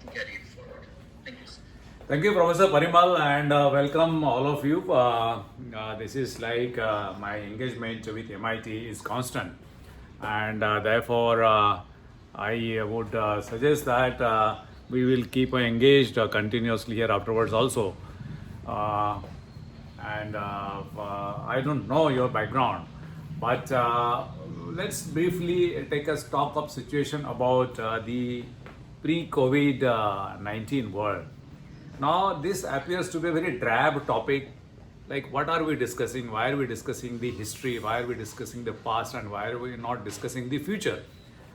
can carry it forward. Thank you. Thank you, Professor Parimal, and welcome all of you. This is like my engagement with MIT is constant, and therefore I would suggest that we will keep engaged continuously here afterwards also. Uh, and I don't know your background, but let's briefly take a stock up situation about the pre-COVID 19 world. Now, this appears to be a very drab topic. Like, what are we discussing? Why are we discussing the history? Why are we discussing the past? And why are we not discussing the future?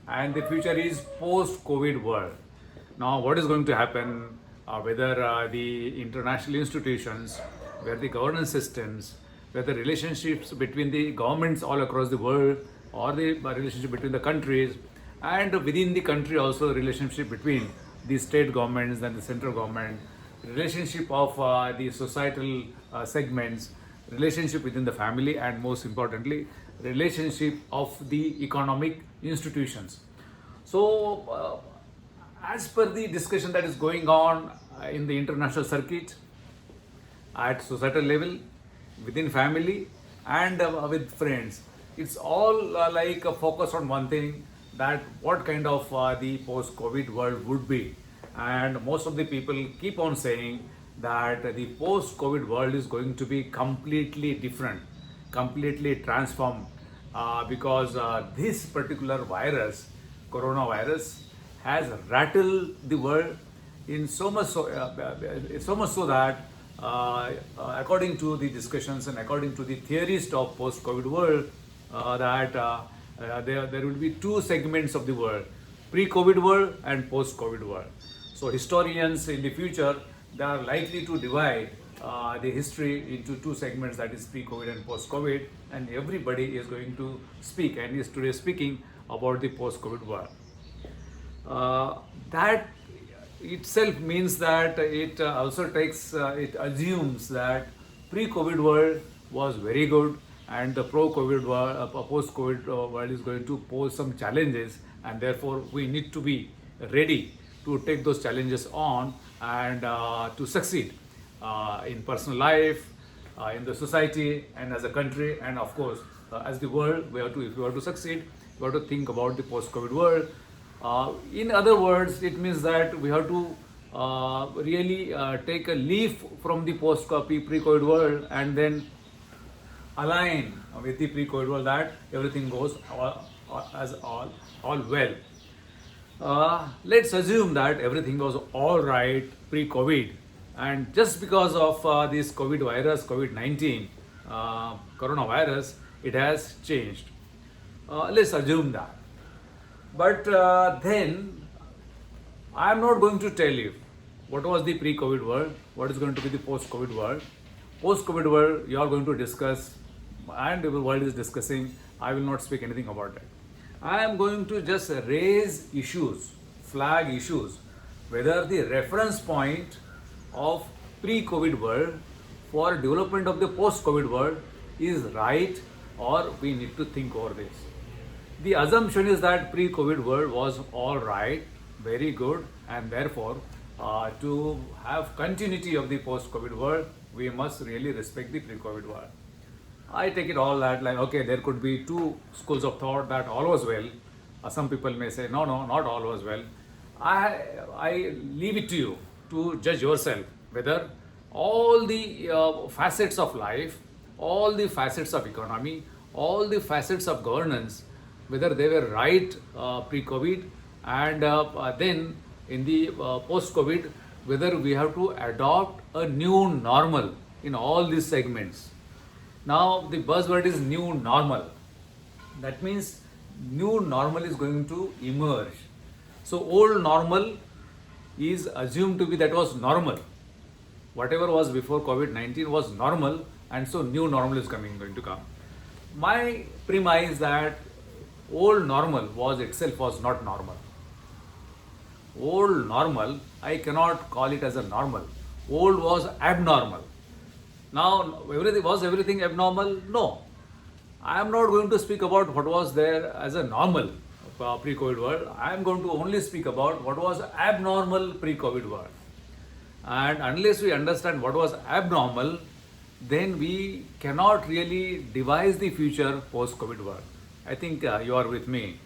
And the future is post-COVID world. Now, what is going to happen? Whether the international institutions, where the governance systems, where the relationships between the governments all across the world, or the relationship between the countries, and within the country also relationship between the state governments and the central government, relationship of the societal segments, relationship within the family, and most importantly, relationship of the economic institutions. So, as per the discussion that is going on in the international circuit, at societal level, within family, and with friends, it's all like a focus on one thing, that what kind of the post-COVID world would be. And most of the people keep on saying that the post-COVID world is going to be completely different, completely transformed, because this particular virus, coronavirus, has rattled the world in so much so that according to the discussions and according to the theorists of post-COVID world, that there will be two segments of the world: pre-COVID world and post-COVID world. So historians in the future, they are likely to divide the history into two segments, that is pre-COVID and post-COVID, and everybody is going to speak and is today speaking about the post-COVID world. That itself means that it also takes, it assumes that pre-COVID world was very good, and the pro-COVID world, post-COVID world is going to pose some challenges, and therefore we need to be ready to take those challenges on, and to succeed in personal life, in the society, and as a country, and of course as the world. We have to, if we want to succeed, we have to think about the post-COVID world. In other words, it means that we have to really take a leaf from the pre-COVID world, and then align with the pre-COVID world, that everything goes all well. Let's assume that everything was all right pre-COVID, and just because of this COVID virus, COVID-19, coronavirus, it has changed. Let's assume that. But then I am not going to tell you what was the pre-COVID world, what is going to be the post-COVID world. Post-COVID world, you are going to discuss, and the world is discussing. I will not speak anything about it. I am going to just raise issues, flag issues, whether the reference point of pre-COVID world for development of the post-COVID world is right, or we need to think over this. The assumption is that pre-COVID world was all right, very good, and therefore to have continuity of the post-COVID world, we must really respect the pre-COVID world. I take it all that, like, okay, there could be two schools of thought, that all was well. Some people may say, no, not all was well. I leave it to you to judge yourself whether all the facets of life, all the facets of economy, all the facets of governance, whether they were right pre-COVID, and then in the post-COVID, whether we have to adopt a new normal in all these segments. Now, the buzzword is new normal. That means new normal is going to emerge. So, old normal is assumed to be that was normal. Whatever was before COVID-19 was normal, and so new normal is going to come. My premise that old normal was itself was not normal. Old normal, I cannot call it as a normal. Old was abnormal. Now, was everything abnormal? No. I am not going to speak about what was there as a normal pre-COVID world. I am going to only speak about what was abnormal pre-COVID world. And unless we understand what was abnormal, then we cannot really devise the future post-COVID world. I think you are with me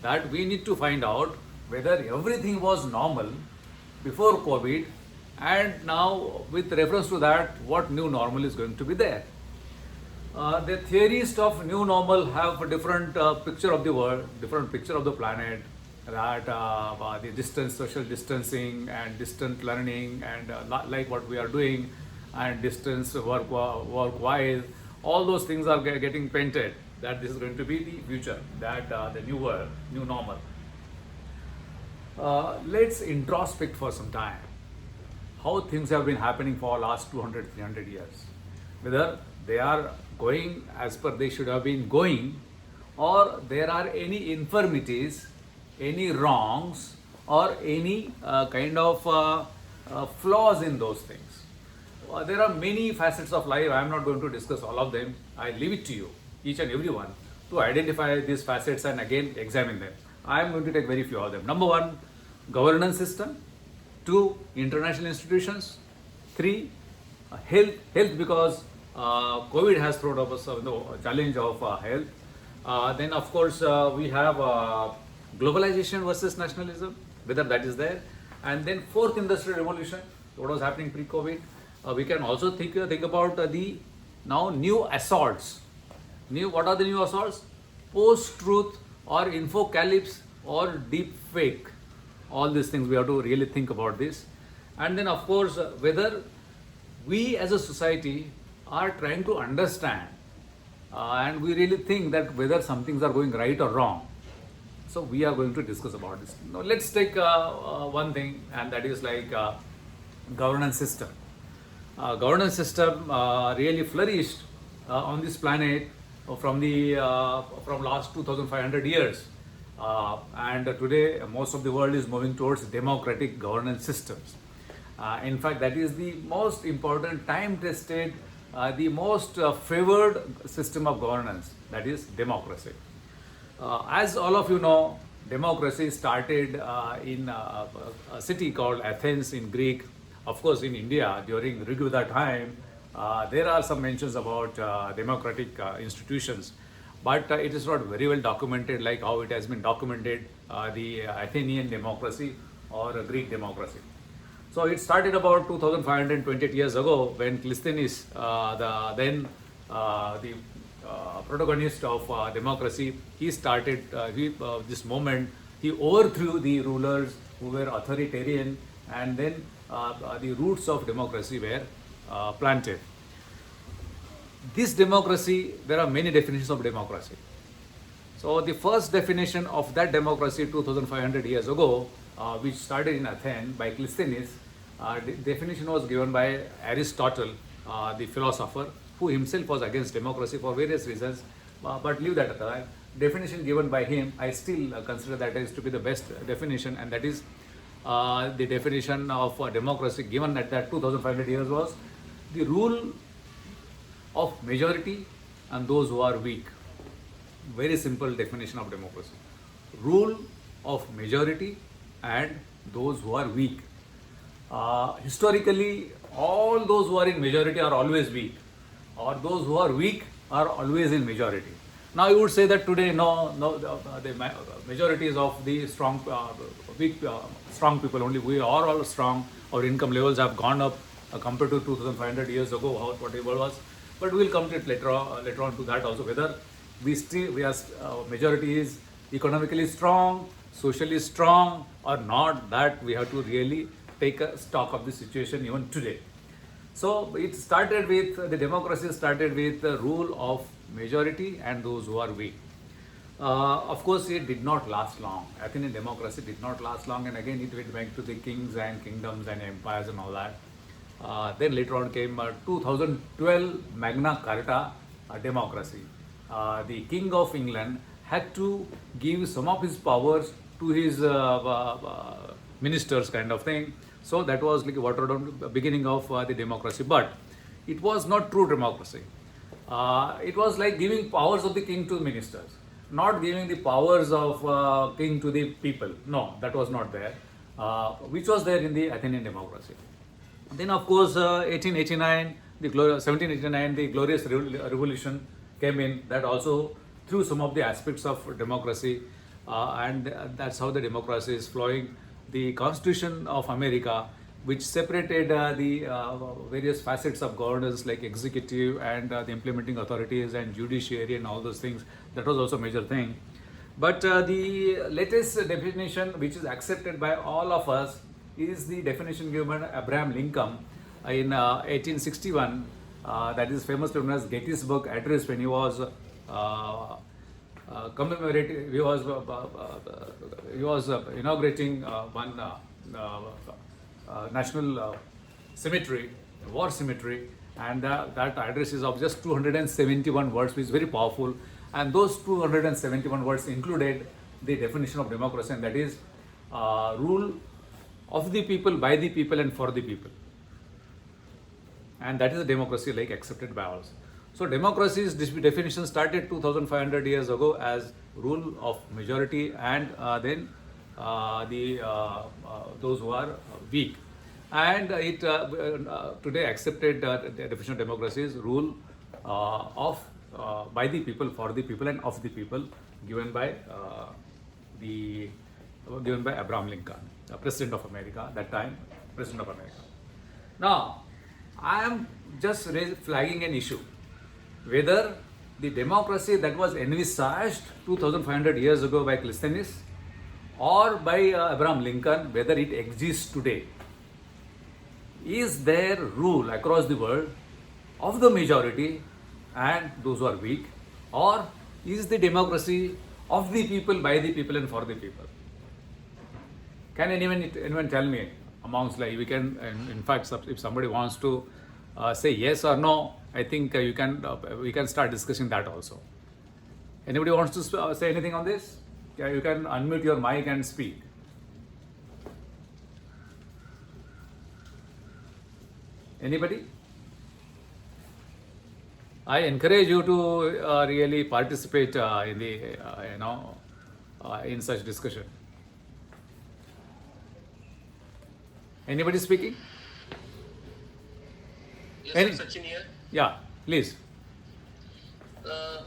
that we need to find out whether everything was normal before COVID, and now with reference to that, what new normal is going to be there. The theorists of new normal have a different picture of the world, different picture of the planet, that the distance, social distancing and distant learning and not like what we are doing, and distance work wise, all those things are getting painted that this is going to be the future, that the new world, new normal. Let's introspect for some time how things have been happening for last 200, 300 years. Whether they are going as per they should have been going, or there are any infirmities, any wrongs, or any kind of flaws in those things. There are many facets of life. I am not going to discuss all of them. I leave it to you, each and every one, to identify these facets and again examine them. I am going to take very few of them. Number one, governance system. Two, international institutions. Three, health because COVID has thrown up us the challenge of health. Then of course we have globalization versus nationalism, whether that is there. And then fourth, industrial revolution, what was happening pre-COVID. We can also think about the now new assaults. What are the new assaults? Post-truth or infocalypse or deep fake. All these things we have to really think about this. And then of course whether we as a society are trying to understand and we really think that whether some things are going right or wrong. So we are going to discuss about this. Now let's take one thing, and that is like governance system. Governance system really flourished on this planet from last 2,500 years. And today most of the world is moving towards democratic governance systems. In fact, that is the most important, time-tested, the most favored system of governance, that is democracy. As all of you know, democracy started in a city called Athens in Greek. Of course, in India, during Rigveda time, there are some mentions about democratic institutions, but it is not very well documented like how it has been documented the Athenian democracy or Greek democracy. So it started about 2,528 years ago when Clisthenes, the protagonist of democracy, he started this moment. He overthrew the rulers who were authoritarian, and then the roots of democracy were planted. This democracy, there are many definitions of democracy. So the first definition of that democracy 2,500 years ago, which started in Athens by Clisthenes, the definition was given by Aristotle, the philosopher, who himself was against democracy for various reasons, but leave that aside. Definition given by him, I still consider that as to be the best definition, and that is the definition of democracy given at that 2,500 years was the rule of majority and those who are weak. Very simple definition of democracy. Rule of majority and those who are weak. Historically, all those who are in majority are always weak, or those who are weak are always in majority. Now you would say that today, the majority is of the strong, weak, strong people only. We are all strong. Our income levels have gone up compared to 2,500 years ago, whatever was. But we will come to it later on to that also. Whether majority is economically strong, socially strong or not, that we have to really take a stock of the situation even today. So it started with, the democracy started with the rule of majority and those who are weak. Of course, it did not last long. Athenian democracy did not last long, and again it went back to the kings and kingdoms and empires and all that. Then later on came 2012 Magna Carta democracy. The King of England had to give some of his powers to his ministers, kind of thing. So that was like a watered down beginning of the democracy. But it was not true democracy. It was like giving powers of the king to ministers. not giving the powers of king to the people. No, that was not there, which was there in the Athenian democracy. Then, of course, 1889, 1789, the Glorious Revolution came in. That also threw some of the aspects of democracy, and that's how the democracy is flowing. The Constitution of America, which separated the various facets of governance like executive and the implementing authorities and judiciary and all those things, that was also a major thing. But the latest definition, which is accepted by all of us, is the definition given by Abraham Lincoln in 1861. That is famously known as Gettysburg Address, when he was commemorating. He was inaugurating one national cemetery, war cemetery, and that address is of just 271 words, which is very powerful. And those 271 words included the definition of democracy, and that is rule of the people, by the people, and for the people. And that is a democracy like accepted by all. So democracy's definition started 2,500 years ago as rule of majority, and then those who are weak. And it today accepted definition of democracy is rule of by the people, for the people, and of the people, given by Abraham Lincoln, President of America, that time President of America. Now, I am just flagging an issue, whether the democracy that was envisaged 2,500 years ago by Clisthenes or by Abraham Lincoln, whether it exists today. Is there rule across the world of the majority and those who are weak, or is the democracy of the people, by the people, and for the people? Can anyone tell me amongst, like, we can, in fact, if somebody wants to say yes or no, I think we can start discussing that also. Anybody wants to say anything on this? Yeah, you can unmute your mic and speak. Anybody? I encourage you to really participate in the in such discussion. Anybody speaking? Yes, sir, Sachin here. Yeah, please.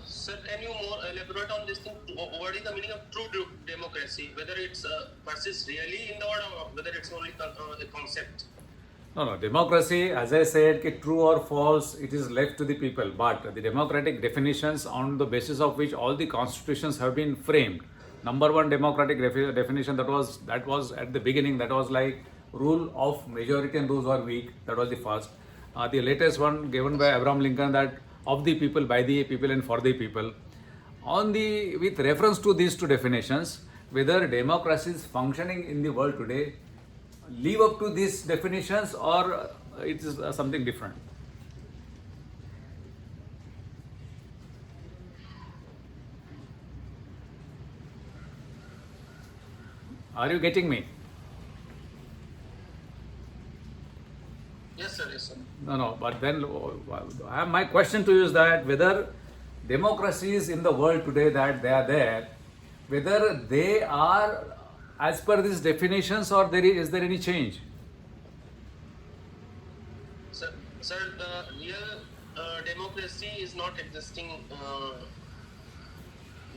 Sir, can you more elaborate on this thing? What is the meaning of true democracy? Whether it's persists really in the world, or whether it's only a concept? No. Democracy, as I said, true or false, it is left to the people. But the democratic definitions on the basis of which all the constitutions have been framed. Number one democratic definition that was at the beginning, that was like rule of majority and those who are weak. That was the first. The latest one given by Abraham Lincoln, that of the people, by the people, and for the people. With reference to these two definitions, whether democracy is functioning in the world today, live up to these definitions, or it is something different. Are you getting me? Yes, sir. No. But then my question to you is that whether democracies in the world today that they are there, whether they are as per these definitions, or is there any change? Sir, the real democracy is not existing.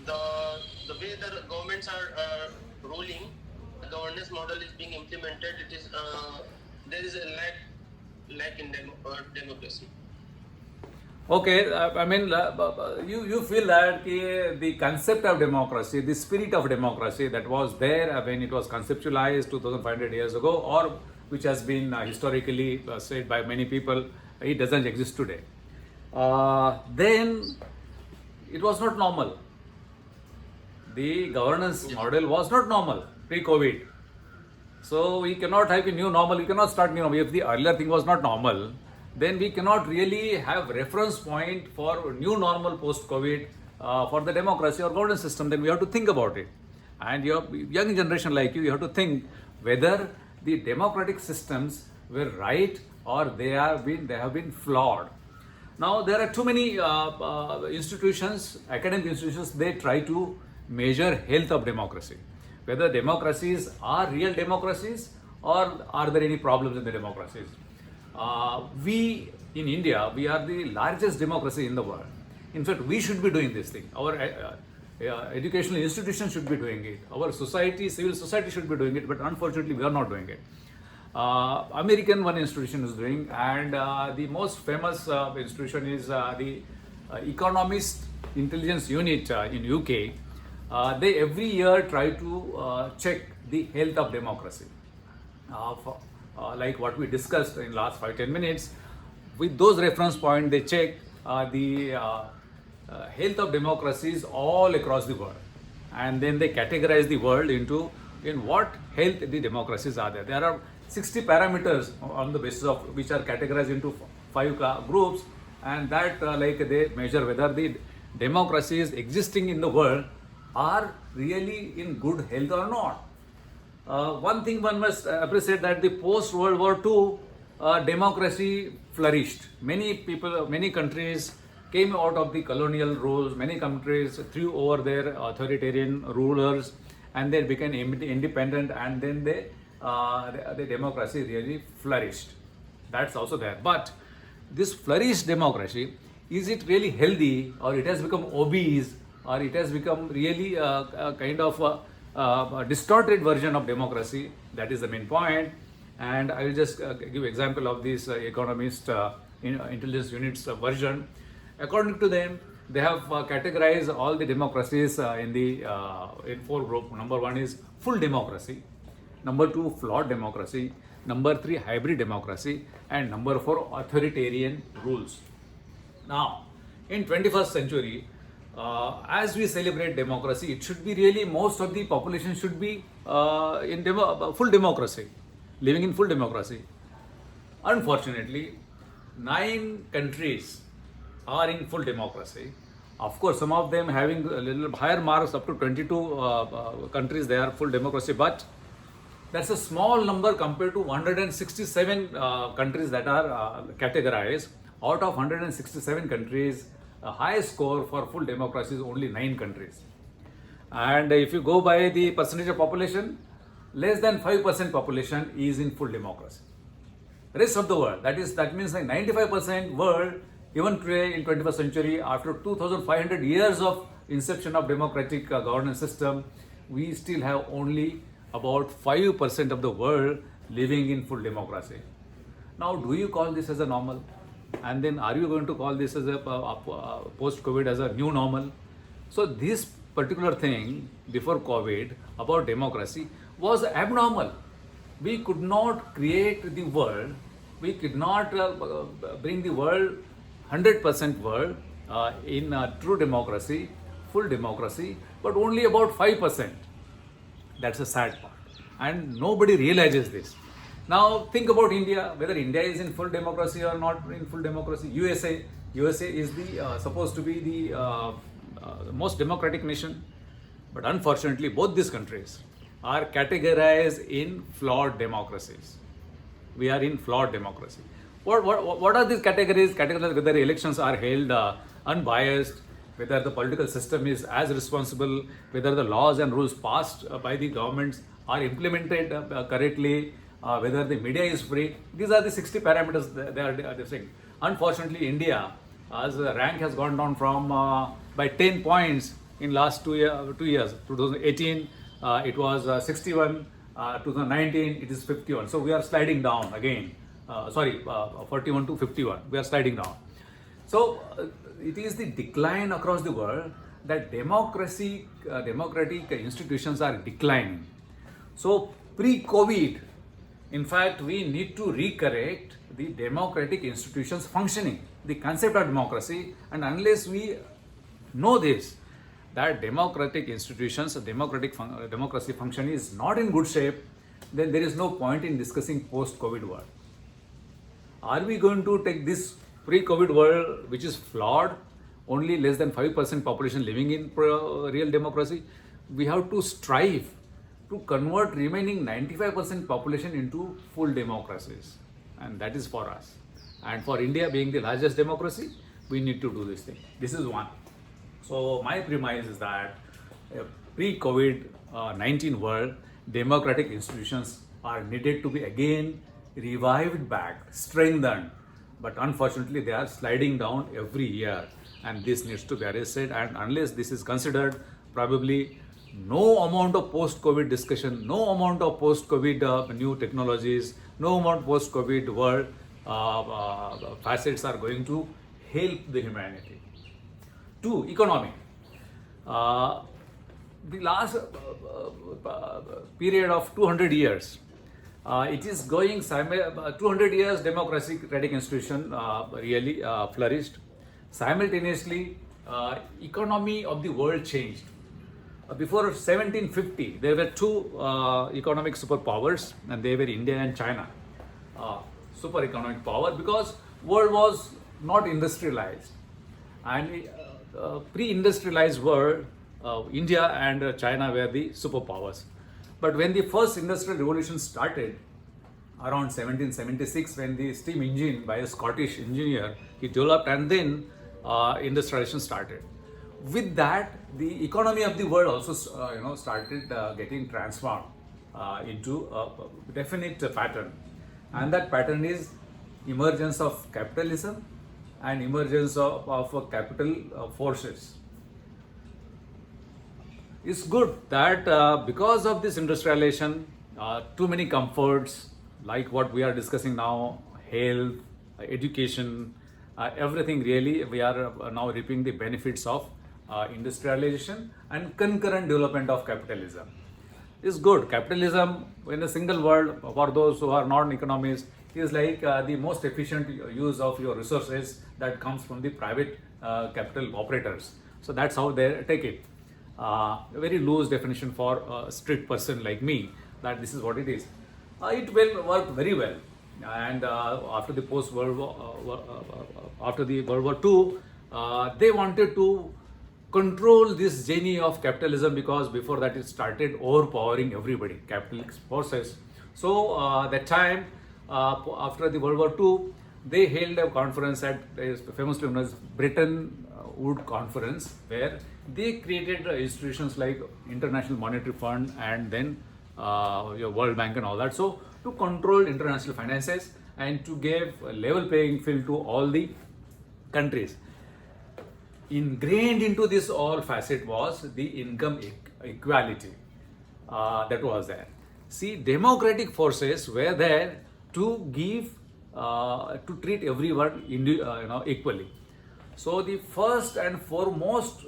The way the governments are ruling, the governance model is being implemented. It is there is a lack in democracy. Okay, you feel that the concept of democracy, the spirit of democracy that was there when it was conceptualized 2,500 years ago, or which has been historically said by many people, it doesn't exist today. Then it was not normal. The governance model was not normal pre-COVID. So we cannot have a new normal, we cannot start new normal. If the earlier thing was not normal, then we cannot really have reference point for new normal post-COVID for the democracy or governance system. Then we have to think about it. And your young generation like you have to think whether the democratic systems were right or they have been flawed. Now there are too many institutions, academic institutions, they try to measure health of democracy. Whether democracies are real democracies or are there any problems in the democracies. We in India, we are the largest democracy in the world. In fact, we should be doing this thing. Our educational institutions should be doing it. Our society, civil society should be doing it, but unfortunately we are not doing it. American one institution is doing, and the most famous institution is the Economist Intelligence Unit in UK. They every year try to check the health of democracy. Like what we discussed in last 5-10 minutes, with those reference points, they check the health of democracies all across the world, and then they categorize the world into in what health the democracies are there. There are 60 parameters on the basis of which are categorized into 5 groups, and that like they measure whether the democracies existing in the world are really in good health or not. One thing one must appreciate, that the post World War II democracy flourished. Many people, many countries came out of the colonial rules. Many countries threw over their authoritarian rulers, and they became independent, and then the democracy really flourished. That's also there. But this flourished democracy, is it really healthy, or it has become obese, or it has become really a kind of a distorted version of democracy? That is the main point. And I will just give example of this Economist Intelligence Unit's version. According to them, they have categorized all the democracies in 4 groups. Number 1 is full democracy. Number 2, flawed democracy. Number 3, hybrid democracy. And number 4, authoritarian rules. Now, in 21st century, as we celebrate democracy, it should be really most of the population should be in full democracy, living in full democracy. Unfortunately, 9 countries are in full democracy. Of course, some of them having a little higher marks, up to 22 countries, they are full democracy, but that's a small number compared to 167 countries that are categorized. Out of 167 countries, a high score for full democracy is only 9 countries. And if you go by the percentage of population, less than 5% population is in full democracy. Rest of the world, that means like 95% world, even today in 21st century, after 2500 years of inception of democratic governance system, we still have only about 5% of the world living in full democracy. Now, do you call this as a normal? And then are you going to call this as a post-COVID as a new normal? So this particular thing before COVID about democracy was abnormal. We could not create the world. We could not bring the world 100% world in true democracy, full democracy, but only about 5%. That's a sad part. And nobody realizes this. Now think about India, whether India is in full democracy or not in full democracy. USA is the supposed to be the most democratic nation, but unfortunately both these countries are categorized in flawed democracies. We are in flawed democracy. What are these categories? Categories whether elections are held unbiased, whether the political system is as responsible, whether the laws and rules passed by the governments are implemented correctly, whether the media is free. These are the 60 parameters they are saying. Unfortunately, India, as a rank has gone down from by 10 points in last 2 years. 2018 it was 61, 2019 it is 51. So we are sliding down again. 41 to 51. We are sliding down. So it is the decline across the world that democratic institutions are declining. So pre-COVID, in fact, we need to recorrect the democratic institutions functioning, the concept of democracy, and unless we know this, that democratic institutions, democracy function is not in good shape, then there is no point in discussing post-COVID world. Are we going to take this pre-COVID world, which is flawed, only less than 5% population living in real democracy? We have to strive to convert remaining 95% population into full democracies, and that is for us. And for India being the largest democracy, we need to do this thing. This is one. So my premise is that pre-COVID-19 world, democratic institutions are needed to be again revived back, strengthened. But unfortunately, they are sliding down every year, and this needs to be arrested. And unless this is considered, probably no amount of post-COVID discussion, no amount of post-COVID new technologies, no amount post-COVID world facets are going to help the humanity. Two, economy. The last period of 200 years, it is going 200 years democratic institution really flourished. Simultaneously, economy of the world changed. Before 1750, there were two economic superpowers, and they were India and China. Super economic power, because world was not industrialized, and pre-industrialized world, India and China were the superpowers. But when the first industrial revolution started around 1776, when the steam engine by a Scottish engineer he developed, and then industrialization started. With that, the economy of the world also started getting transformed into a definite pattern, and that pattern is emergence of capitalism and emergence of capital forces. It's good that because of this industrialization, too many comforts like what we are discussing now, health, education, everything really, we are now reaping the benefits of industrialization and concurrent development of capitalism. It's good. Capitalism in a single world, for those who are non-economists, is like the most efficient use of your resources that comes from the private capital operators. So that's how they take it. A very loose definition for a strict person like me, that this is what it is. It will work very well. And after the World War II, they wanted to control this journey of capitalism, because before that it started overpowering everybody, capitalist forces. So that time, after the World War II, they held a conference at famously known as Bretton Woods Conference, where they created institutions like International Monetary Fund and then your World Bank and all that. So to control international finances and to give a level playing field to all the countries. Ingrained into this all facet was the income equality that was there. See, democratic forces were there to give, to treat everyone equally. So the first and foremost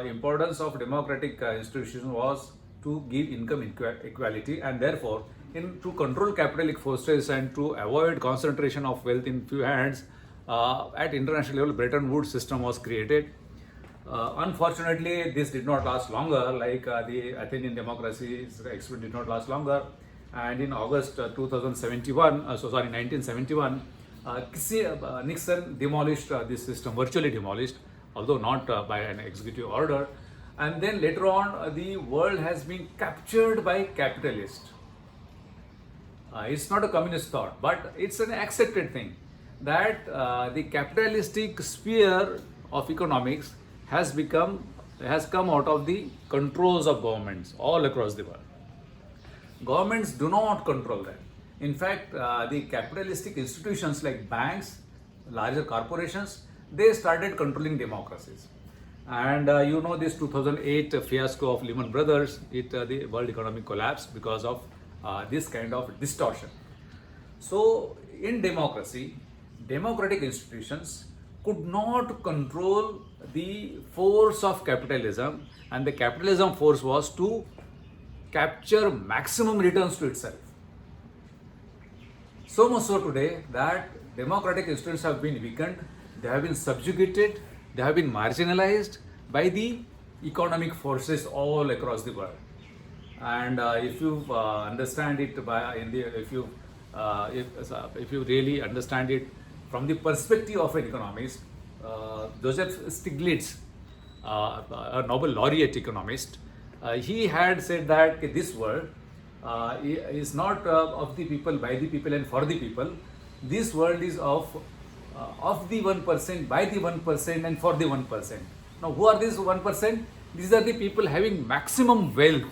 importance of democratic institutions was to give income equality, and therefore, to control capitalist forces and to avoid concentration of wealth in few hands, at international level, Bretton Woods system was created. Unfortunately, this did not last longer, like the Athenian democracy's experiment did not last longer. And in August 1971, Nixon demolished this system, virtually demolished, although not by an executive order. And then later on, the world has been captured by capitalists. It's not a communist thought, but it's an accepted thing that the capitalistic sphere of economics has come out of the controls of governments all across the world. Governments do not control that. In fact, the capitalistic institutions like banks, larger corporations, they started controlling democracies. And this 2008 fiasco of Lehman Brothers, the world economy collapsed because of this kind of distortion. So in democracy, democratic institutions could not control the force of capitalism, and the capitalism force was to capture maximum returns to itself. So much so today that democratic institutions have been weakened, they have been subjugated, they have been marginalized by the economic forces all across the world. And if you understand it if you really understand it from the perspective of an economist, Joseph Stiglitz, a Nobel laureate economist, he had said that this world is not of the people, by the people and for the people. This world is of of the 1%, by the 1%, and for the 1%. Now, who are these 1%? These are the people having maximum wealth,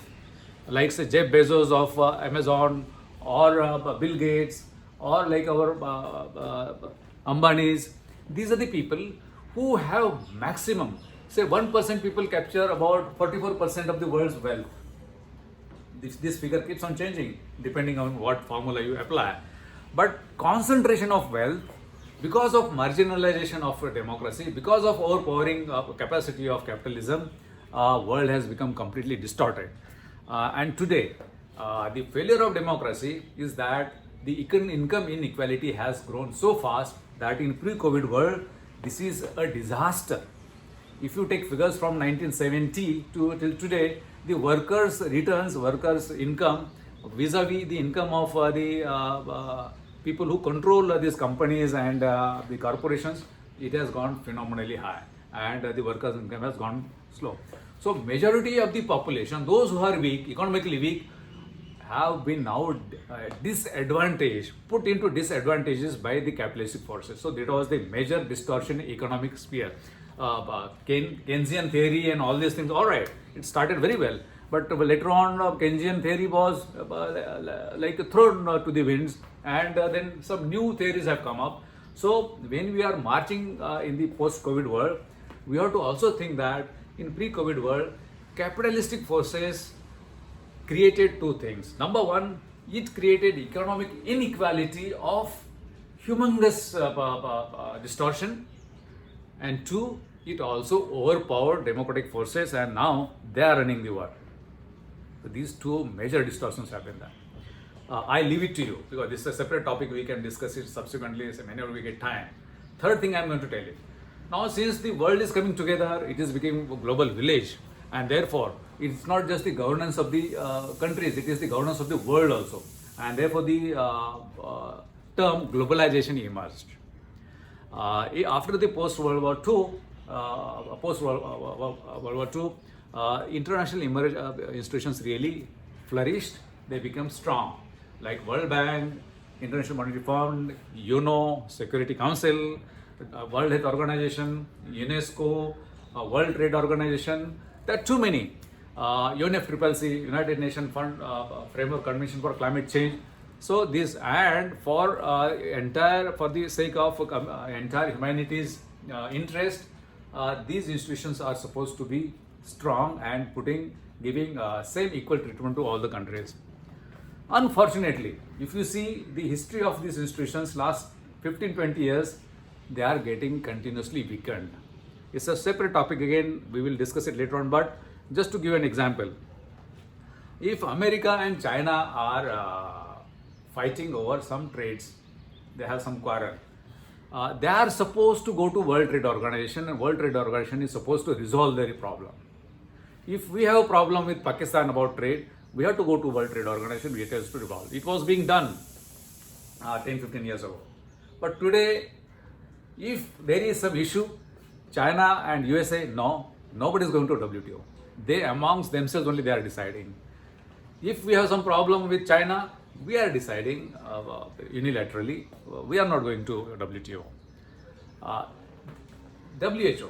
like say Jeff Bezos of Amazon, or Bill Gates, or like our Ambanis. These are the people who have maximum. Say 1% people capture about 44% of the world's wealth. This figure keeps on changing depending on what formula you apply. But concentration of wealth, because of marginalization of democracy, because of overpowering capacity of capitalism, world has become completely distorted. And today, the failure of democracy is that the income inequality has grown so fast that in pre-COVID world, this is a disaster. If you take figures from 1970 to till today, the workers' returns, workers' income vis-a-vis the income of the people who control these companies and the corporations, it has gone phenomenally high, and the workers' income has gone slow. So majority of the population, those who are weak, economically weak, have been now disadvantaged, put into disadvantages by the capitalistic forces. So that was the major distortion in economic sphere. Keynesian theory and all these things, all right, it started very well, but later on Keynesian theory was like thrown to the winds, and then some new theories have come up. So when we are marching in the post-COVID world, we have to also think that in pre-COVID world, capitalistic forces created two things. Number one, it created economic inequality of humongous distortion, and two, it also overpowered democratic forces, and now they are running the world. So these two major distortions have been there. I leave it to you because this is a separate topic. We can discuss it subsequently whenever we get time. Third thing I am going to tell you. Now, since the world is coming together, it is becoming a global village, and therefore it's not just the governance of the countries, it is the governance of the world also, and therefore the term globalization emerged. After the post-World War II, international institutions really flourished. They became strong, like World Bank, International Monetary Fund, UNO, Security Council, World Health Organization, UNESCO, World Trade Organization. There are too many. UNFCCC, United Nations Fund Framework Convention for Climate Change. So this, and for the sake of entire humanity's interest, these institutions are supposed to be strong and giving same equal treatment to all the countries. Unfortunately, if you see the history of these institutions last 15-20 years, they are getting continuously weakened. It's a separate topic, again we will discuss it later on, but just to give an example, if America and China are fighting over some trades, they have some quarrel, they are supposed to go to World Trade Organization, and World Trade Organization is supposed to resolve their problem. If we have a problem with Pakistan about trade, we have to go to World Trade Organization, it has to resolve. It was being done 10-15 years ago. But today, if there is some issue, China and USA, no, nobody is going to WTO. They amongst themselves only they are deciding. If we have some problem with China, we are deciding unilaterally. We are not going to WTO. WHO.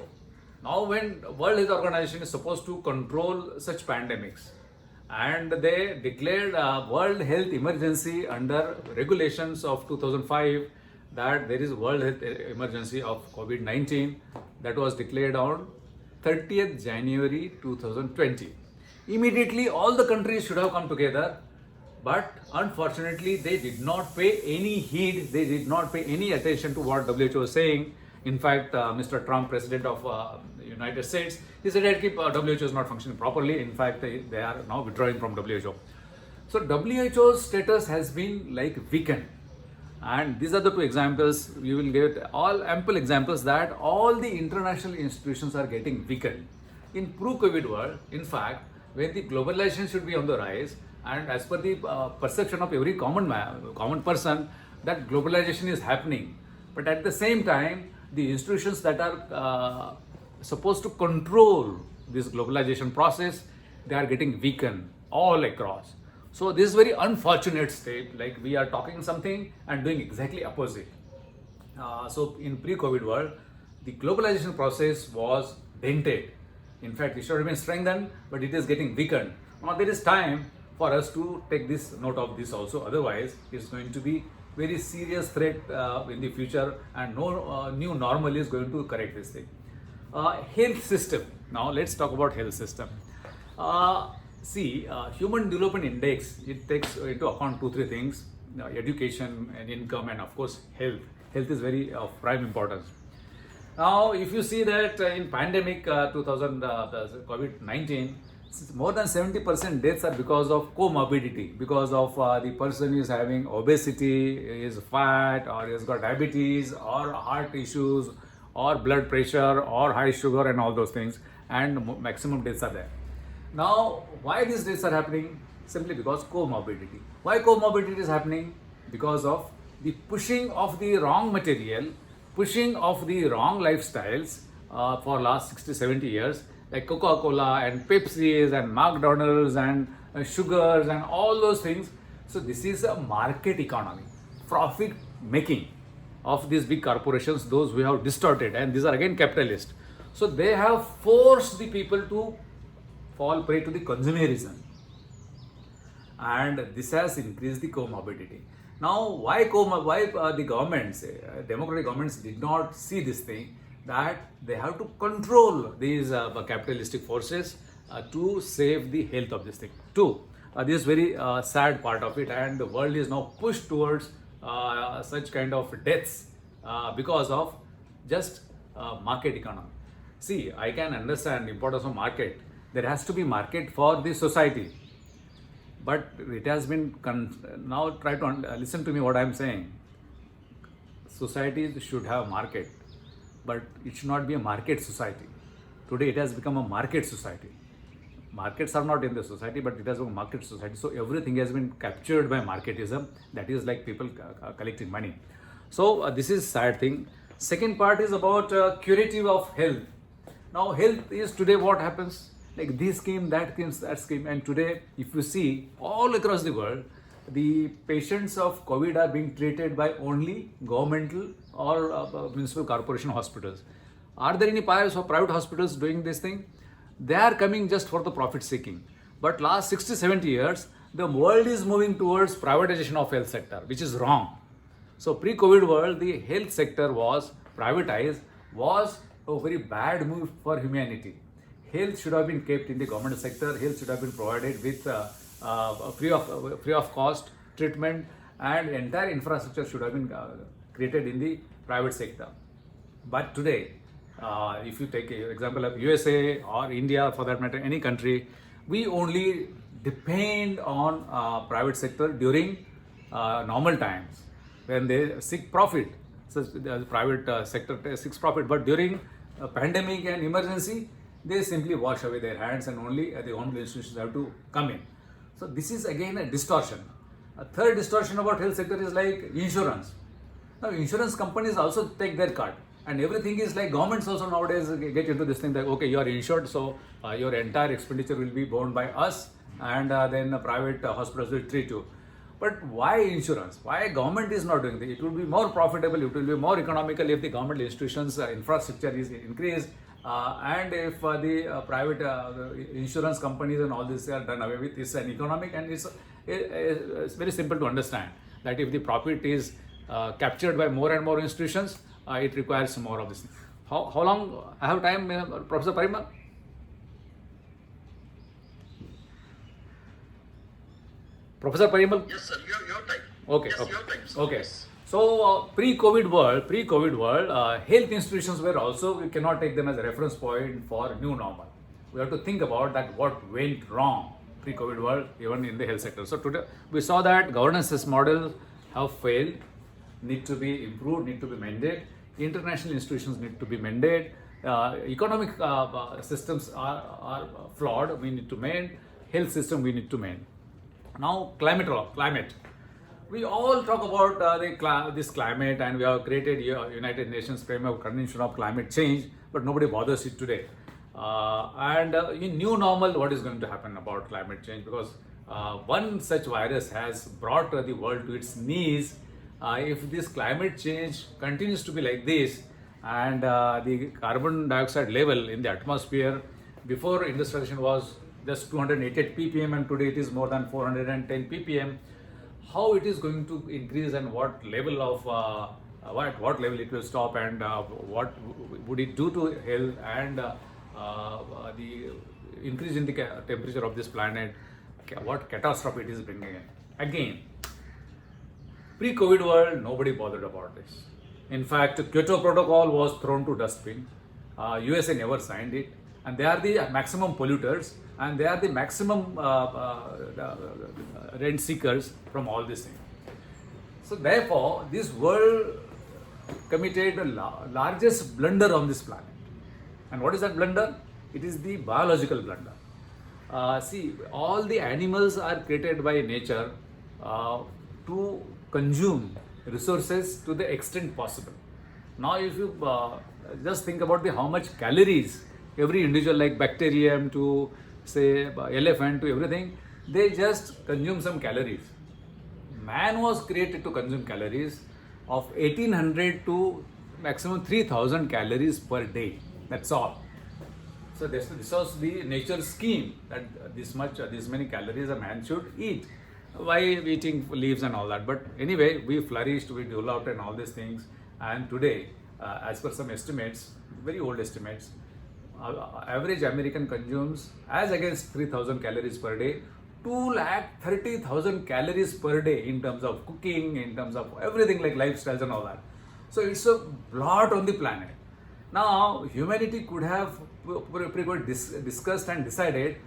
Now when World Health Organization is supposed to control such pandemics, and they declared a World Health Emergency under regulations of 2005, that there is World Health Emergency of COVID-19 that was declared on 30th January 2020. Immediately all the countries should have come together, but unfortunately they did not pay any heed, they did not pay any attention to what WHO was saying. In fact, Mr. Trump, President of United States, he said that WHO is not functioning properly. In fact, they are now withdrawing from WHO. So WHO's status has been like weakened. And these are the two examples. We will get all ample examples that all the international institutions are getting weakened. In pre-COVID world, in fact, when the globalization should be on the rise, and as per the perception of every common person, that globalization is happening. But at the same time, the institutions that are supposed to control this globalization process, they are getting weakened all across. So this is very unfortunate state, like we are talking something and doing exactly opposite. So in pre-COVID world, the globalization process was dented. In fact, it should have been strengthened, but it is getting weakened. Now there is time for us to take this note of this also. Otherwise, it's going to be very serious threat in the future, and no new normal is going to correct this thing. Health system. Now let's talk about health system. Human Development Index, it takes into account two, three things: education and income, and of course health. Health is very of prime importance. Now, if you see that in pandemic 2000 COVID-19, more than 70% deaths are because of comorbidity, because of the person is having obesity, is fat, or has got diabetes, or heart issues, or blood pressure, or high sugar, and all those things, and maximum deaths are there. Now, why these deaths are happening? Simply because comorbidity. Why comorbidity is happening? Because of the pushing of the wrong material, pushing of the wrong lifestyles for last 60, 70 years, like Coca-Cola and Pepsi's and McDonald's and sugars and all those things. So this is a market economy, profit making of these big corporations, those who have distorted, and these are again capitalists. So they have forced the people to fall prey to the consumerism, and this has increased the comorbidity. Now, why the governments, democratic governments, did not see this thing, that they have to control these capitalistic forces to save the health of this thing. Two, this is very sad part of it, and the world is now pushed towards such kind of deaths because of just market economy. See, I can understand the importance of market. There has to be market for the society. But it has been, now try to listen to me what I am saying. Societies should have market, but it should not be a market society. Today it has become a market society. Markets are not in the society, but it has become a market society. So everything has been captured by marketism. That is like people collecting money. So this is sad thing. Second part is about curative of health. Now health is today what happens? Like this scheme, that scheme, that scheme. And today, if you see all across the world, the patients of COVID are being treated by only governmental or municipal corporation hospitals. Are there any private hospitals doing this thing? They are coming just for the profit seeking. But last 60, 70 years, the world is moving towards privatization of health sector, which is wrong. So pre-COVID world, the health sector was privatized, was a very bad move for humanity. Health should have been kept in the government sector. Health should have been provided with free of cost treatment, and entire infrastructure should have been created in the private sector. But today, if you take an example of USA or India, for that matter, any country, we only depend on private sector during normal times when they seek profit. So the private sector seeks profit, but during a pandemic and emergency, they simply wash away their hands, and only the government institutions have to come in. So this is again a distortion. A third distortion about health sector is like insurance. Now insurance companies also take their cut, and everything is like governments also nowadays get into this thing that okay, you are insured, so your entire expenditure will be borne by us, and then private hospitals will treat you. But why insurance? Why government is not doing this? It will be more profitable, it will be more economical if the government institutions infrastructure is increased. And if the private insurance companies and all this are done away with, it's an economic, and it's very simple to understand that if the profit is captured by more and more institutions, it requires more of this. How long I have time, Professor Parimal? Professor Parimal? Yes, sir. Your time. Okay. Yes, Okay. your time, sir. Okay. Yes. So pre-COVID world, health institutions were also, we cannot take them as a reference point for new normal. We have to think about that what went wrong pre-COVID world, even in the health sector. So today we saw that governance models have failed, need to be improved, need to be mended. International institutions need to be mended. Economic systems are flawed. We need to mend. Health system we need to mend. Now climate. We all talk about this climate, and we have created United Nations Framework Convention of Climate Change, but nobody bothers it today. In new normal, what is going to happen about climate change? Because one such virus has brought the world to its knees, if this climate change continues to be like this, and the carbon dioxide level in the atmosphere before industrialization was just 288 ppm, and today it is more than 410 ppm, how it is going to increase, and what level of what level it will stop, and what would it do to health, and the increase in the temperature of this planet, what catastrophe it is bringing in. Again, pre-COVID world, nobody bothered about this. In fact, Kyoto Protocol was thrown to dustbin. USA never signed it, and they are the maximum polluters, and they are the maximum rent seekers from all these things. So therefore, this world committed the largest blunder on this planet. And what is that blunder? It is the biological blunder. See, all the animals are created by nature to consume resources to the extent possible. Now, if you just think about how much calories every individual, like bacterium to say elephant to everything, they just consume some calories. Man was created to consume calories of 1800 to maximum 3000 calories per day. That's all. So this was the nature scheme, that this many calories a man should eat by eating leaves and all that. But anyway, we flourished, we developed and all these things. And today, as per some estimates, very old estimates, average American consumes, as against 3000 calories per day, 230,000 calories per day in terms of cooking, in terms of everything like lifestyles and all that. So it's a blot on the planet. Now, humanity could have discussed and decided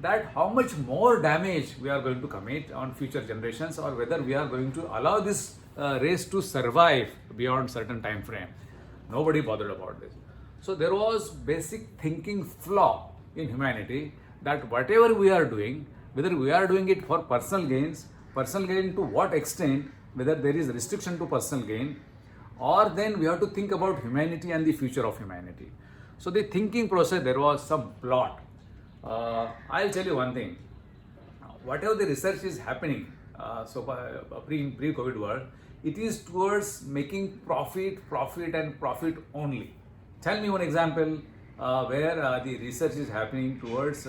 that how much more damage we are going to commit on future generations, or whether we are going to allow this race to survive beyond certain time frame. Nobody bothered about this. So there was basic thinking flaw in humanity, that whatever we are doing, whether we are doing it for personal gain to what extent, whether there is restriction to personal gain, or then we have to think about humanity and the future of humanity. So the thinking process, there was some plot. I'll tell you one thing. Whatever the research is happening, pre-COVID world, it is towards making profit and profit only. Tell me one example where the research is happening towards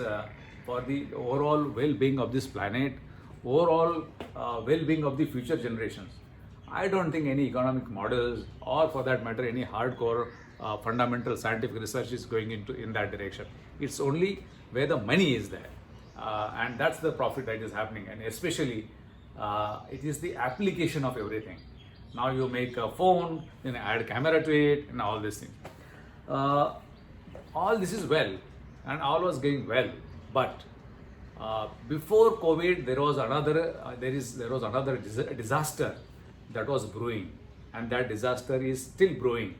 for the overall well-being of this planet, overall well-being of the future generations. I don't think any economic models, or for that matter any hardcore fundamental scientific research is going in that direction. It's only where the money is there, and that's the profit that is happening. And especially it is the application of everything. Now you make a phone, then add camera to it, and all these things. All this is well, and all was going well, but before COVID there was another disaster that was brewing, and that disaster is still brewing.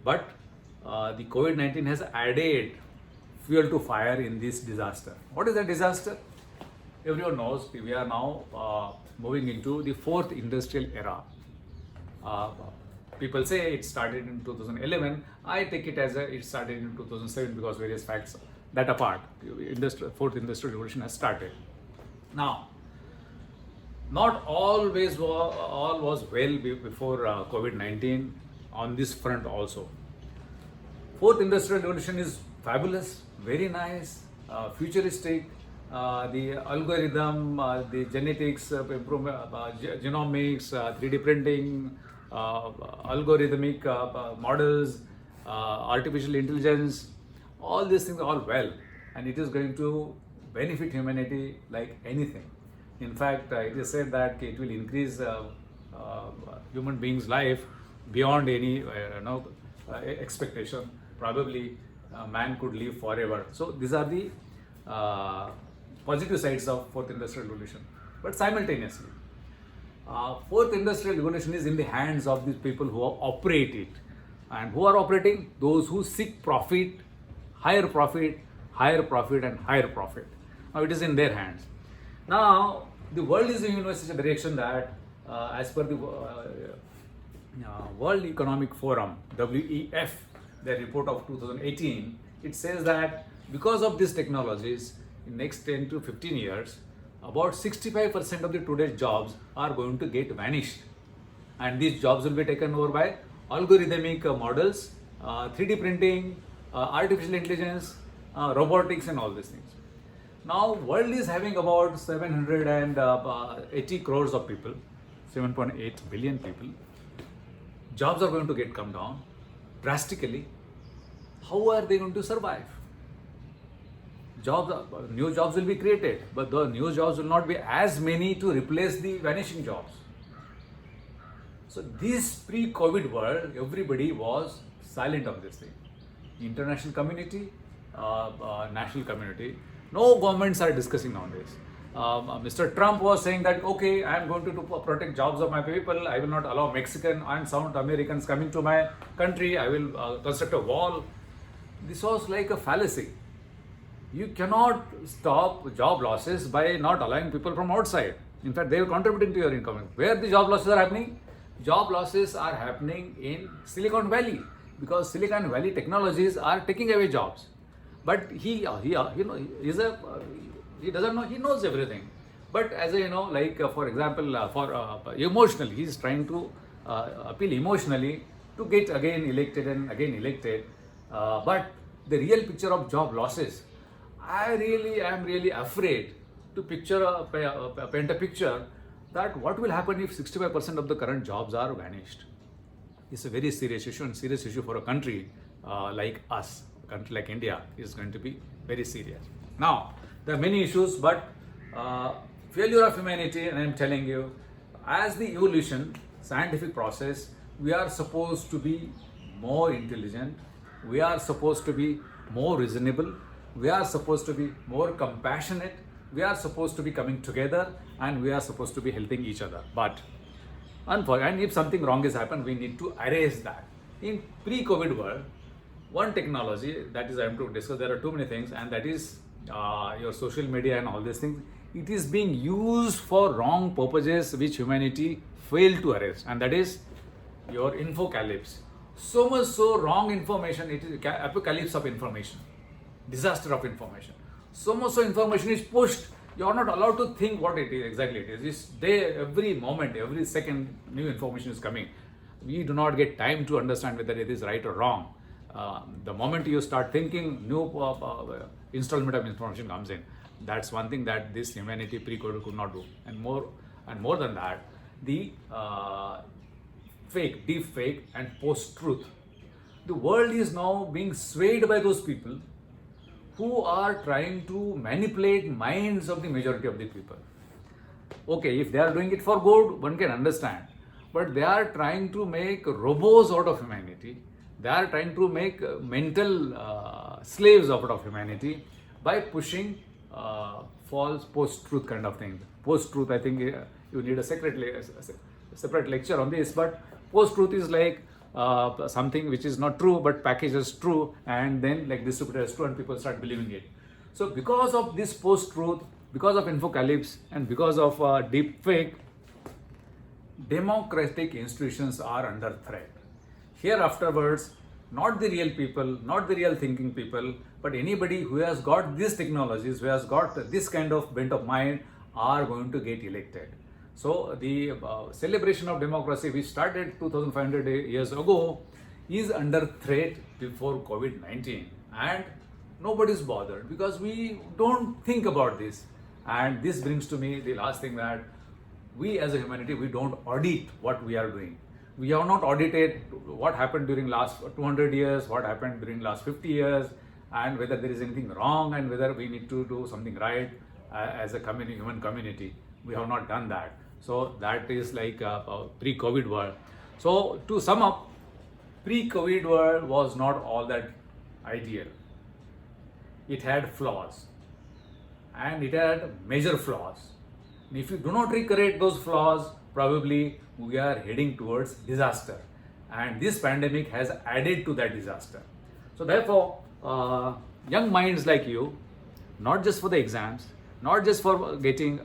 But the COVID-19 has added fuel to fire in this disaster. What is that disaster? Everyone knows we are now moving into the fourth industrial era. People say it started in 2011. I take it as it started in 2007 because various facts that apart. Fourth industrial revolution has started. Now, not always all was well before COVID-19 on this front also. Fourth industrial revolution is fabulous, very nice, futuristic. The algorithm, the genetics, genomics, 3D printing, algorithmic models, artificial intelligence, all these things are all well, and it is going to benefit humanity like anything. In fact, it is said that it will increase human beings' life beyond any expectation. Probably man could live forever. So these are the positive sides of fourth industrial revolution. But simultaneously, fourth industrial revolution is in the hands of these people who operate it. And who are operating? Those who seek profit, higher profit, and higher profit. Now it is in their hands. Now the world is moving in such a direction that as per the World Economic Forum, WEF, their report of 2018, it says that because of these technologies, in next 10 to 15 years, about 65% of the today's jobs are going to get vanished. and these jobs will be taken over by algorithmic models, 3D printing, artificial intelligence, robotics, and all these things. Now, world is having about 780 crores of people, 7.8 billion people. Jobs are going to come down drastically. How are they going to survive? New jobs will be created, but the new jobs will not be as many to replace the vanishing jobs. So this pre-COVID world, everybody was silent on this thing. International community, national community, no governments are discussing on this. Mr. Trump was saying that, okay, I am going to protect jobs of my people. I will not allow Mexican and South Americans coming to my country. I will construct a wall. This was like a fallacy. You cannot stop job losses by not allowing people from outside. In fact, they are contributing to your income. Where the job losses are happening? Job losses are happening in Silicon Valley, because Silicon Valley technologies are taking away jobs. But he doesn't know. He knows everything. But as for example, emotionally, he is trying to appeal emotionally to get again elected. But the real picture of job losses, I am really afraid to paint a picture that what will happen if 65% of the current jobs are vanished. It's a very serious issue, and serious issue for a country like us. A country like India is going to be very serious. Now, there are many issues, but failure of humanity, and I'm telling you, as the evolution, scientific process, we are supposed to be more intelligent, we are supposed to be more reasonable, we are supposed to be more compassionate, we are supposed to be coming together, and we are supposed to be helping each other. But and if something wrong has happened, we need to erase that. In pre-COVID world, one technology that is I am to discuss, there are too many things, and that is your social media and all these things. It is being used for wrong purposes which humanity failed to arrest, and that is your infocalypse. So much so wrong information, it is apocalypse of information, disaster of information. So much so information is pushed, you are not allowed to think what it is exactly. It's there, every moment, every second new information is coming. We do not get time to understand whether it is right or wrong. The moment you start thinking, new installment of information comes in. That's one thing that this humanity pre-COVID could not do. And more than that, the deep fake and post-truth. The world is now being swayed by those people who are trying to manipulate minds of the majority of the people. Okay, if they are doing it for good, one can understand. But they are trying to make robots out of humanity. They are trying to make mental slaves out of humanity by pushing false post-truth kind of things. Post-truth, I think you need a separate lecture on this, but post-truth is like something which is not true but packaged as true, and then like distributed as true, and people start believing it. So because of this post-truth, because of infocalypse, and because of deep fake, democratic institutions are under threat. Here afterwards, not the real people, not the real thinking people, but anybody who has got these technologies, who has got this kind of bent of mind, are going to get elected. So the celebration of democracy, which started 2,500 years ago, is under threat before COVID-19, and nobody is bothered because we don't think about this. And this brings to me the last thing, that we as a humanity, we don't audit what we are doing. We have not audited what happened during last 200 years, what happened during last 50 years, and whether there is anything wrong and whether we need to do something right as a human community. We have not done that. So that is like a pre-COVID world. So to sum up, pre-COVID world was not all that ideal. It had flaws, and it had major flaws. And if you do not recreate those flaws, probably we are heading towards disaster. And this pandemic has added to that disaster. So therefore, young minds like you, not just for the exams, not just for getting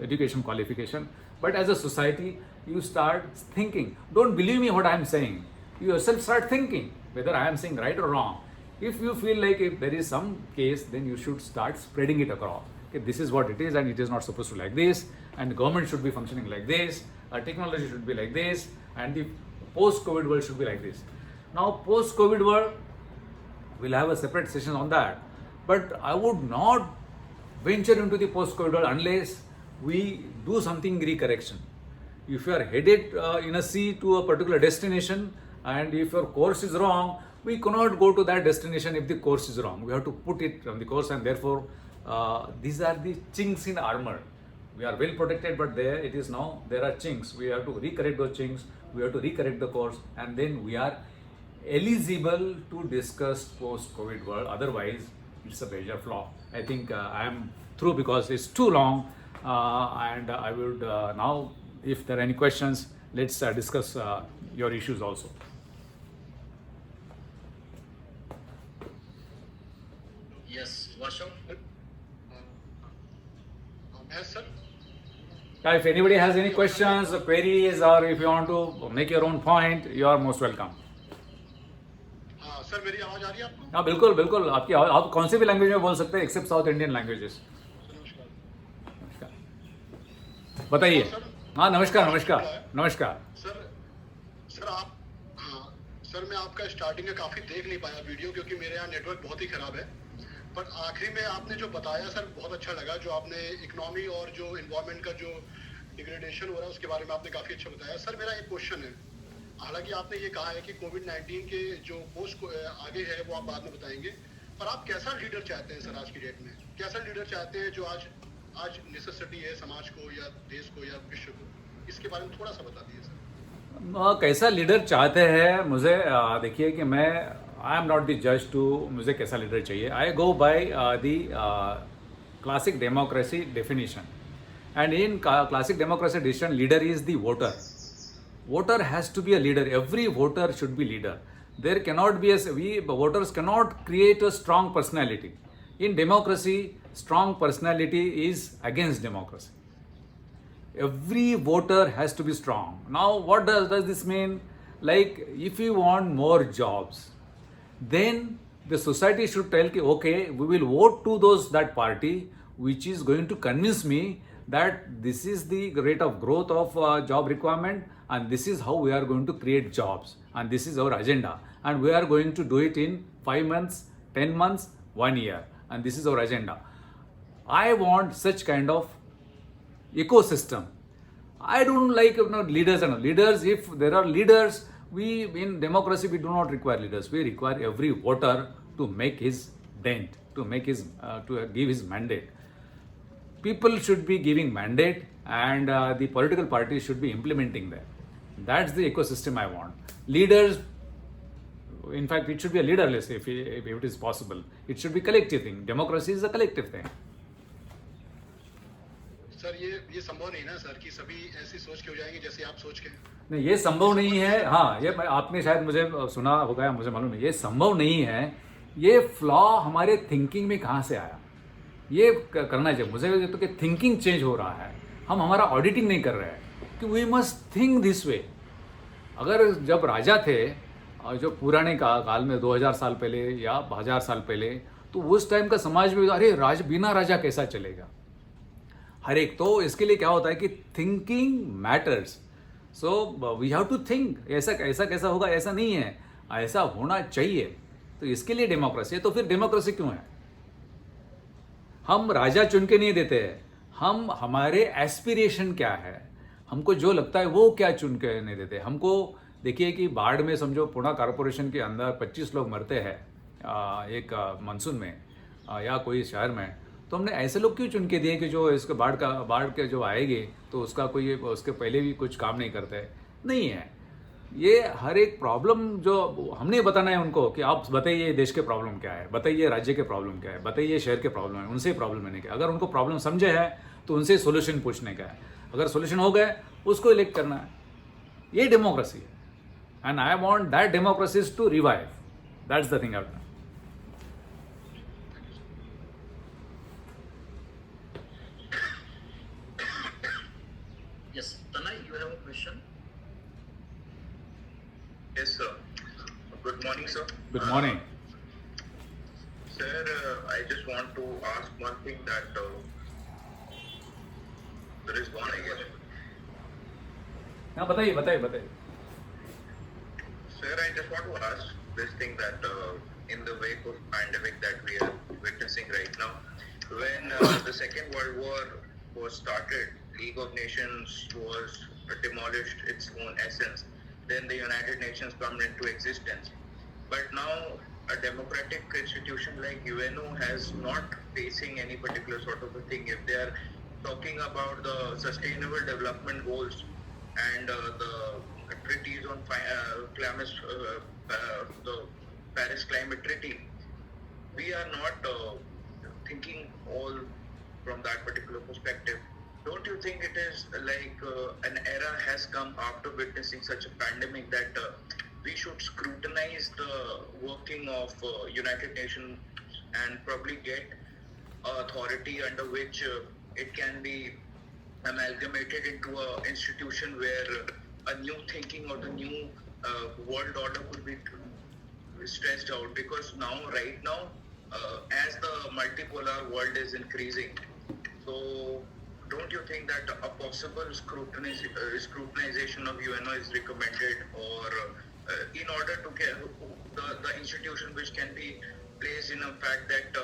education qualification, but as a society, you start thinking. Don't believe me what I am saying. You yourself start thinking whether I am saying right or wrong. If you feel like if there is some case, then you should start spreading it across. Okay, this is what it is, and it is not supposed to like this. and government should be functioning like this, technology should be like this, and the post-COVID world should be like this. Now, post-COVID world, we'll have a separate session on that. But I would not venture into the post-COVID world unless we do something recorrection. If you are headed in a sea to a particular destination, and if your course is wrong, we cannot go to that destination if the course is wrong. We have to put it on the course, and therefore these are the chinks in armor. We are well protected, but there it is now, there are chinks. We have to recorrect those chinks, we have to recorrect the course, and then we are eligible to discuss post-COVID world. Otherwise, it's a major flaw. I think I am through because it's too long, and I would now, if there are any questions, let's discuss your issues also. Yes, Vasham. Yes, sir. If anybody has any questions, queries, or if you want to make your own point, you are most welcome. हाँ sir, मेरी आवाज आ रही है आपको? हाँ बिल्कुल बिल्कुल, आपकी आप कौन से भी लैंग्वेज में बोल सकते हैं एक्सेप्ट साउथ इंडियन लैंग्वेजेस. नमस्कार. बताइए. सर. हाँ नमस्कार नमस्कार नमस्कार. सर आप, हाँ सर, मैं आपका स्टार्टिंग में काफी देख नहीं पाया वीडियो क्योंकि मेरे यहाँ नेटवर्क बहुत ही खराब है. पर आखिरी में आपने जो बताया सर बहुत अच्छा लगा, जो आपने इकोनॉमी और जो इन्वायरमेंट का जो डिग्रेडेशन हो रहा है उसके बारे में आपने काफी अच्छा बताया. सर मेरा एक क्वेश्चन है, हालांकि आपने ये कहा है कि कोविड-19 के जो पोस्ट आगे है वो आप बाद में बताएंगे, पर आप कैसा लीडर चाहते हैं सर आज की डेट में? कैसा लीडर चाहते हैं जो आज नेसेसिटी है समाज को या देश को या विश्व को? इसके बारे में थोड़ा सा बता दीजिए सर. कैसा लीडर चाहते हैं, मुझे देखिए कि मैं आई एम नॉट द जज टू मुझे कैसा लीडर चाहिए. I go by the classic democracy definition, and in classic democracy definition leader is the voter. Voter has to be a leader. Every voter should be leader. There cannot be voters cannot create a strong personality. In democracy, strong personality is against democracy. Every voter has to be strong. Now, what does this mean? Like, if you want more jobs, then the society should tell, okay, we will vote to that party which is going to convince me that this is the rate of growth of job requirement, and this is how we are going to create jobs, and this is our agenda, and we are going to do it in 5 months, 10 months, 1 year, and this is our agenda. I want such kind of ecosystem. I don't like leaders and leaders. If there are leaders, we in democracy we do not require leaders. We require every voter to make his dent, to make his to give his mandate. People should be giving mandate, and the political parties should be implementing that. That's the ecosystem I want. Leaders, in fact, it should be a leaderless if it is possible. It should be collective thing. Democracy is a collective thing. Sir ये संभव नहीं ना sir कि सभी ऐसी सोच के हो जाएंगे जैसे आप सोच के? नहीं, ये संभव नहीं है. हाँ, ये आपने शायद मुझे सुना होगा, मुझे मालूम है. ये संभव नहीं है. ये फ्लॉ हमारे थिंकिंग में कहाँ से आया? ये करना चाहिए. मुझे तो कि थिंकिंग चेंज हो रहा है. हम हमारा ऑडिटिंग नहीं कर रहे हैं कि we must think this way. अगर जब राजा थे, जो पुराने काल में 2000 साल पहले या 1000 साल पहले, तो उस टाइम का समाज में अरे बिना राजा कैसा चलेगा? हर एक, तो इसके लिए क्या होता है कि thinking matters. So we have to think. ऐसा कैसा होगा, ऐसा नहीं है, ऐसा होना चाहिए. तो इसके लिए डेमोक्रेसी है. तो फिर डेमोक्रेसी क्यों है? हम राजा चुन के नहीं देते हैं. हम हमारे एस्पिरेशन क्या है, हमको जो लगता है वो क्या चुन के नहीं देते. हमको देखिए कि बाढ़ में समझो पुणे कॉरपोरेशन के अंदर 25 लोग मरते हैं एक मानसून में या कोई शहर में, तो हमने ऐसे लोग क्यों चुन के दिए कि जो इसके बाढ़ के जो आएगी तो उसका कोई उसके पहले भी कुछ काम नहीं करते? नहीं है. ये हर एक प्रॉब्लम जो हमने बताना है उनको कि आप बताइए देश के प्रॉब्लम क्या है, बताइए राज्य के प्रॉब्लम क्या है, बताइए शहर के प्रॉब्लम है. उनसे प्रॉब्लम लेने का, अगर उनको प्रॉब्लम समझे है तो उनसे सोल्यूशन पूछने का है. अगर सोल्यूशन हो गए उसको इलेक्ट करना है. ये डेमोक्रेसी है. And I want that democracy to revive. That's the thing I want. Yes, Tanay, you have a question? Yes, sir. Good morning, sir. Good morning. Sir, I just want to ask one thing that There is one, I guess. हाँ बताइए बताइए बताइए. Sir, I just want to ask this thing that in the wake of pandemic that we are witnessing right now, when the Second World War was started, League of Nations was demolished its own essence. Then the United Nations come into existence. But now a democratic institution like UNO has not facing any particular sort of a thing. If they are talking about the sustainable development goals and the treaties on the Paris Climate Treaty, we are not thinking all from that particular perspective. Don't you think it is like an era has come after witnessing such a pandemic that we should scrutinize the working of United Nations and probably get authority under which it can be amalgamated into an institution where a new thinking or the new world order could be stressed out? Because now, right now, as the multipolar world is increasing, so don't you think that a possible scrutinization of UNO is recommended, or in order to get the institution which can be placed in a fact that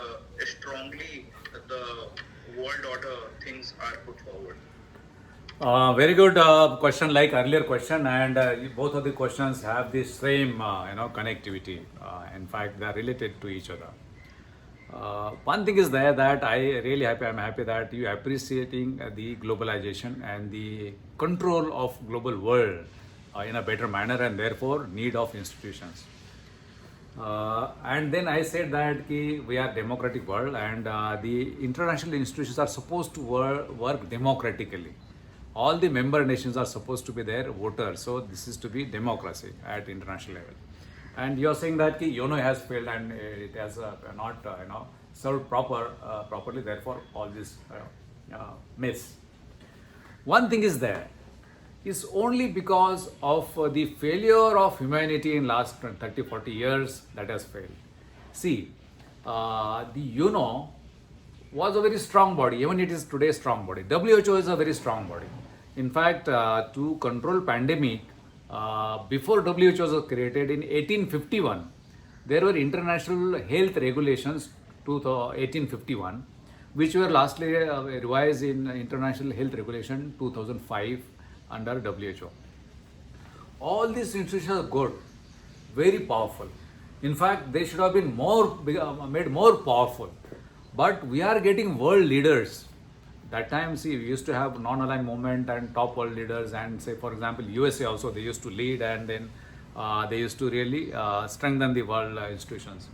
strongly the world order things are put forward? Very good question, like earlier question, and both of the questions have the same connectivity. In fact, they are related to each other. One thing is there that I'm happy that you appreciating the globalization and the control of global world in a better manner, and therefore need of institutions. And then I said that we are democratic world, and the international institutions are supposed to work democratically. All the member nations are supposed to be their voters, so this is to be democracy at international level. And you're saying that UNO has failed and it has not served properly, therefore all this myths. One thing is there, is only because of the failure of humanity in last 30-40 years that has failed. See, the UNO was a very strong body, even it is today strong body. WHO is a very strong body. In fact, to control pandemic, before WHO was created in 1851, there were international health regulations to 1851, which were lastly revised in International Health Regulation 2005 under WHO. All these institutions are good, very powerful. In fact, they should have been made more powerful. But we are getting world leaders. That time, see, we used to have non-aligned movement and top world leaders, and say, for example, USA also, they used to lead, and then they used to really strengthen the world institutions.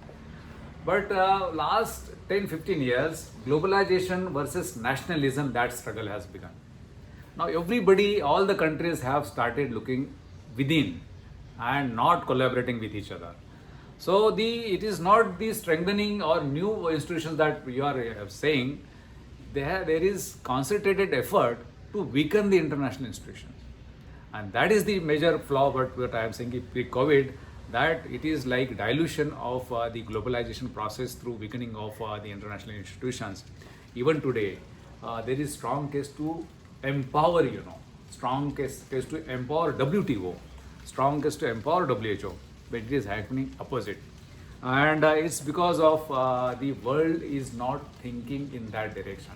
But last 10-15 years, globalization versus nationalism, that struggle has begun. Now everybody, all the countries have started looking within and not collaborating with each other. So it is not the strengthening or new institutions that we are saying. There is concentrated effort to weaken the international institutions. And that is the major flaw, but what I am saying pre-COVID, that it is like dilution of the globalization process through weakening of the international institutions. Even today, there is strong case to empower, strong case to empower WTO, strong case to empower WHO, but it is happening opposite. And it's because of the world is not thinking in that direction.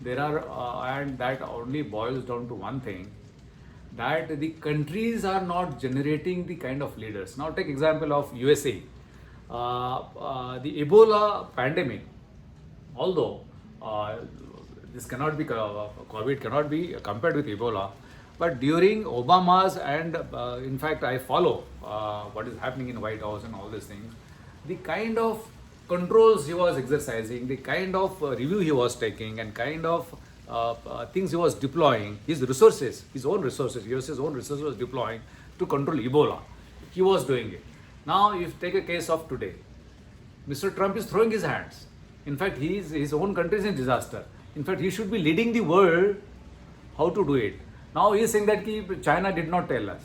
There are, and that only boils down to one thing, that the countries are not generating the kind of leaders. Now take example of USA. The Ebola pandemic, although this cannot be, COVID cannot be compared with Ebola, but during Obama's, and in fact I follow what is happening in White House and all these things, the kind of controls he was exercising, the kind of review he was taking, and kind of things he was deploying, his resources, his own resources, US's own resources was deploying to control Ebola. He was doing it. Now, if you take a case of today, Mr. Trump is throwing his hands. In fact, his own country is in disaster. In fact, he should be leading the world how to do it. Now, he is saying that China did not tell us.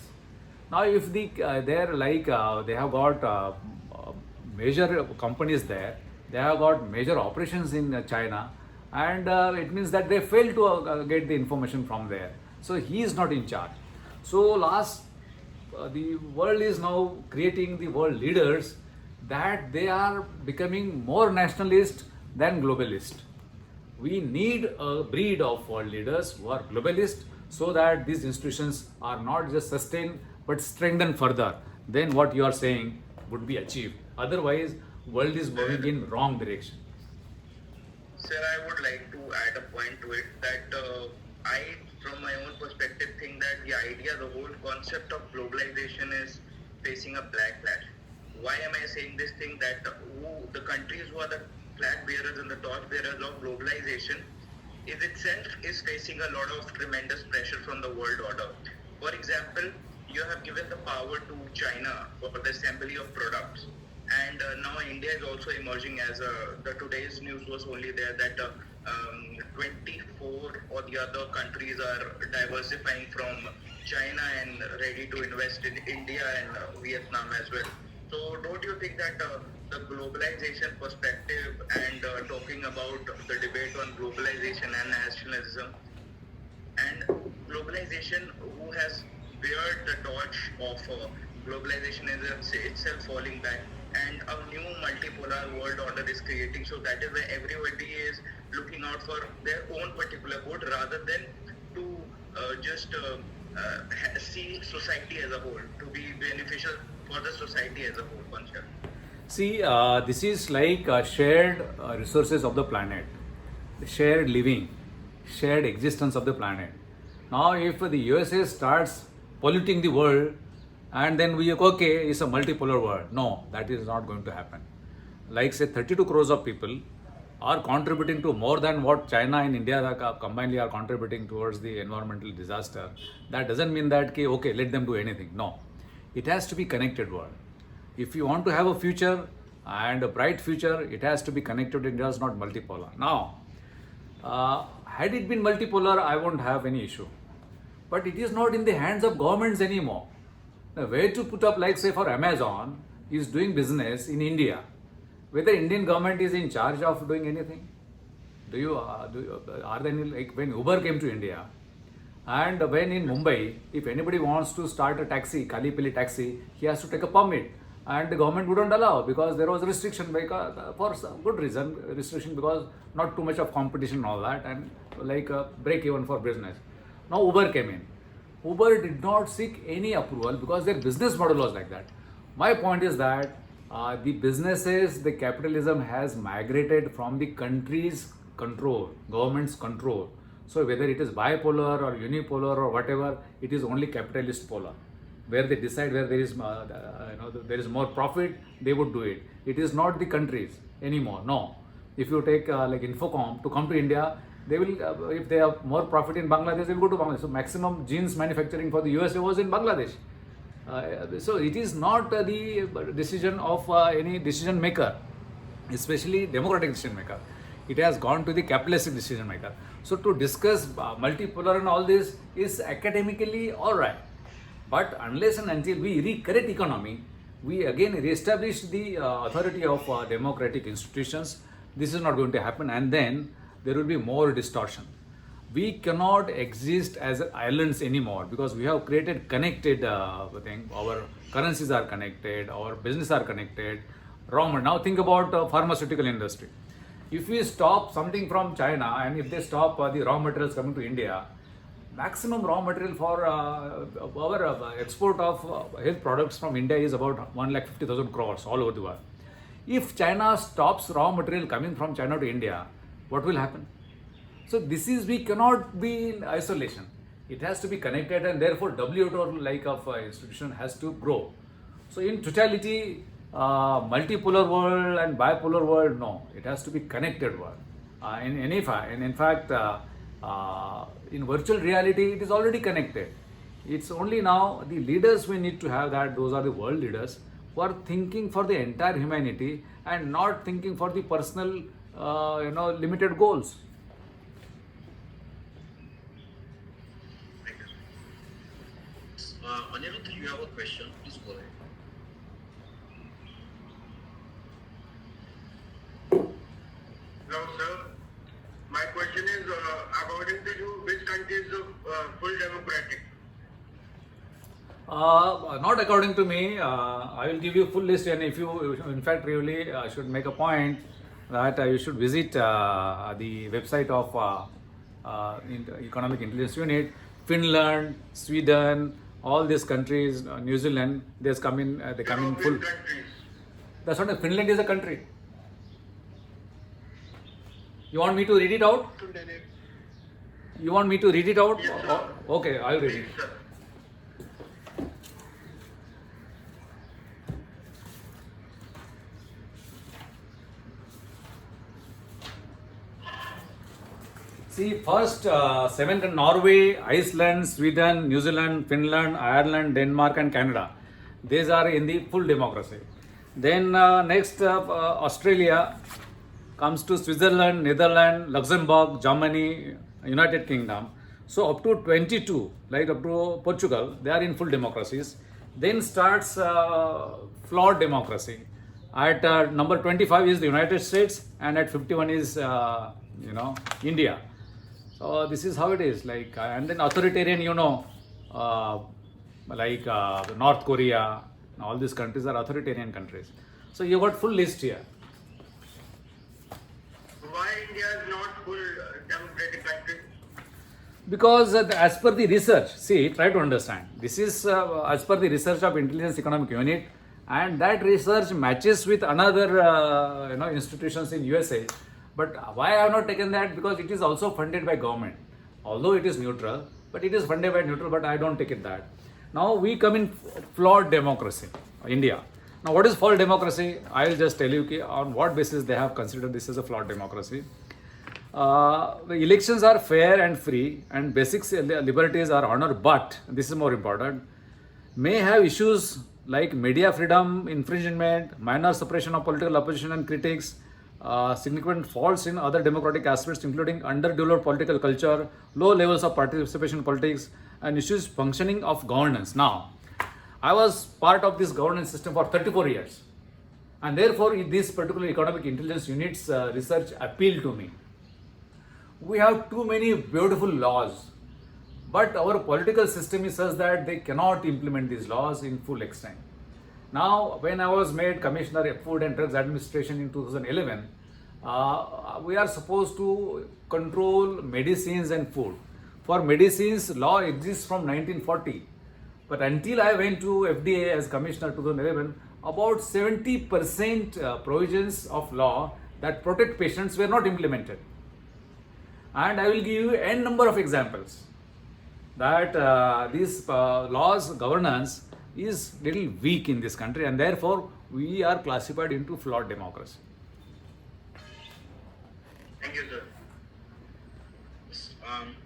Now, if they have got major companies there, they have got major operations in China, and it means that they fail to get the information from there. So he is not in charge. So the world is now creating the world leaders that they are becoming more nationalist than globalist. We need a breed of world leaders who are globalist so that these institutions are not just sustained but strengthened further. Then what you are saying would be achieved. Otherwise, world is moving in wrong direction. Sir, I would like to add a point to it that I, from my own perspective, think that the idea, the whole concept of globalization is facing a backlash. Why am I saying this thing? That the countries who are the flag bearers and the torch bearers of globalization is facing a lot of tremendous pressure from the world order. For example, you have given the power to China for the assembly of products. And now India is also emerging as the today's news was only there that 24 or the other countries are diversifying from China and ready to invest in India and Vietnam as well. So don't you think that the globalization perspective and talking about the debate on globalization and nationalism and globalization who has beared the torch of globalization is itself falling back and a new multipolar world order is creating, so that is why everybody is looking out for their own particular good rather than to see society as a whole, to be beneficial for the society as a whole concept. See, this is like shared resources of the planet, shared living, shared existence of the planet. Now, if the USA starts polluting the world, and then we, okay, it's a multipolar world. No, that is not going to happen. Like say 32 crores of people are contributing to more than what China and India combinedly are contributing towards the environmental disaster. That doesn't mean that, okay, let them do anything. No, it has to be connected world. If you want to have a future and a bright future, it has to be connected and just not multipolar. Now, had it been multipolar, I won't have any issue. But it is not in the hands of governments anymore. The way to put up, like say for Amazon, is doing business in India. Whether Indian government is in charge of doing anything? Are there any, like when Uber came to India, and when in Mumbai, if anybody wants to start a taxi, Kali Pili taxi, he has to take a permit. And the government wouldn't allow because there was restriction for some good reason, restriction because not too much of competition and all that, and like a break even for business. Now Uber came in. Uber did not seek any approval because their business model was like that. My point is that the businesses, the capitalism has migrated from the country's control, government's control. So whether it is bipolar or unipolar or whatever, it is only capitalist polar. Where they decide where there is, there is more profit, they would do it. It is not the countries anymore. No. If you take like Infocom to come to India, they will, if they have more profit in Bangladesh, they will go to Bangladesh. So maximum jeans manufacturing for the USA was in Bangladesh. So it is not the decision of any decision maker, especially democratic decision maker. It has gone to the capitalistic decision maker. So to discuss multipolar and all this is academically all right. But unless and until we recorrect economy, we again re-establish the authority of democratic institutions, this is not going to happen, and then there will be more distortion. We cannot exist as islands anymore because we have created connected thing. Our currencies are connected, our business are connected. Now think about pharmaceutical industry. If we stop something from China and if they stop the raw materials coming to India, maximum raw material for our export of health products from India is about 1,50,000 crores all over the world. If China stops raw material coming from China to India, what will happen? So this is, we cannot be in isolation. It has to be connected, and therefore WHO like of institution has to grow. So in totality, multipolar world and bipolar world, no, it has to be connected world. In fact, in virtual reality, it is already connected. It's only now the leaders we need to have, that those are the world leaders who are thinking for the entire humanity and not thinking for the personal, limited goals. Anirudh, you have a question? Please go ahead. Hello, sir. My Not according to me. I will give you full list, and if you, in fact, really should make a point that you should visit the website of Economic Intelligence Unit. Finland, Sweden, all these countries, New Zealand, they come in. They come in full. Countries. That's not. Finland is a country. You want me to read it out? You want me to read it out? Yes, sir. Okay, I'll read it. Please, sir. See, first seven: Norway, Iceland, Sweden, New Zealand, Finland, Ireland, Denmark, and Canada. These are in the full democracy. Then next, Australia comes to Switzerland, Netherlands, Luxembourg, Germany, United Kingdom. So up to 22, like up to Portugal, they are in full democracies. Then starts flawed democracy. At number 25 is the United States, and at 51 is India. So this is how it is. Like and then authoritarian, North Korea. All these countries are authoritarian countries. So you got full list here. Why India is not full democratic country? Because as per the research, see, try to understand. This is as per the research of Intelligence Economic Unit, and that research matches with another institutions in USA. But why I have not taken that? Because it is also funded by government. Although it is neutral, but it is funded by neutral, but I don't take it that. Now we come in flawed democracy, India. Now what is flawed democracy? I will just tell you on what basis they have considered this as a flawed democracy. The elections are fair and free, and basic liberties are honored, but this is more important, may have issues like media freedom infringement, minor suppression of political opposition and critics, significant faults in other democratic aspects, including underdeveloped political culture, low levels of participation in politics, and issues functioning of governance. Now, I was part of this governance system for 34 years, and therefore this particular Economic Intelligence Unit's research appealed to me. We have too many beautiful laws, but our political system is such that they cannot implement these laws in full extent. Now, when I was made Commissioner of Food and Drugs Administration in 2011, we are supposed to control medicines and food. For medicines, law exists from 1940. But until I went to FDA as Commissioner 2011, about 70% provisions of law that protect patients were not implemented. And I will give you n number of examples that these laws governance is little weak in this country, and therefore we are classified into flawed democracy. Thank you, sir.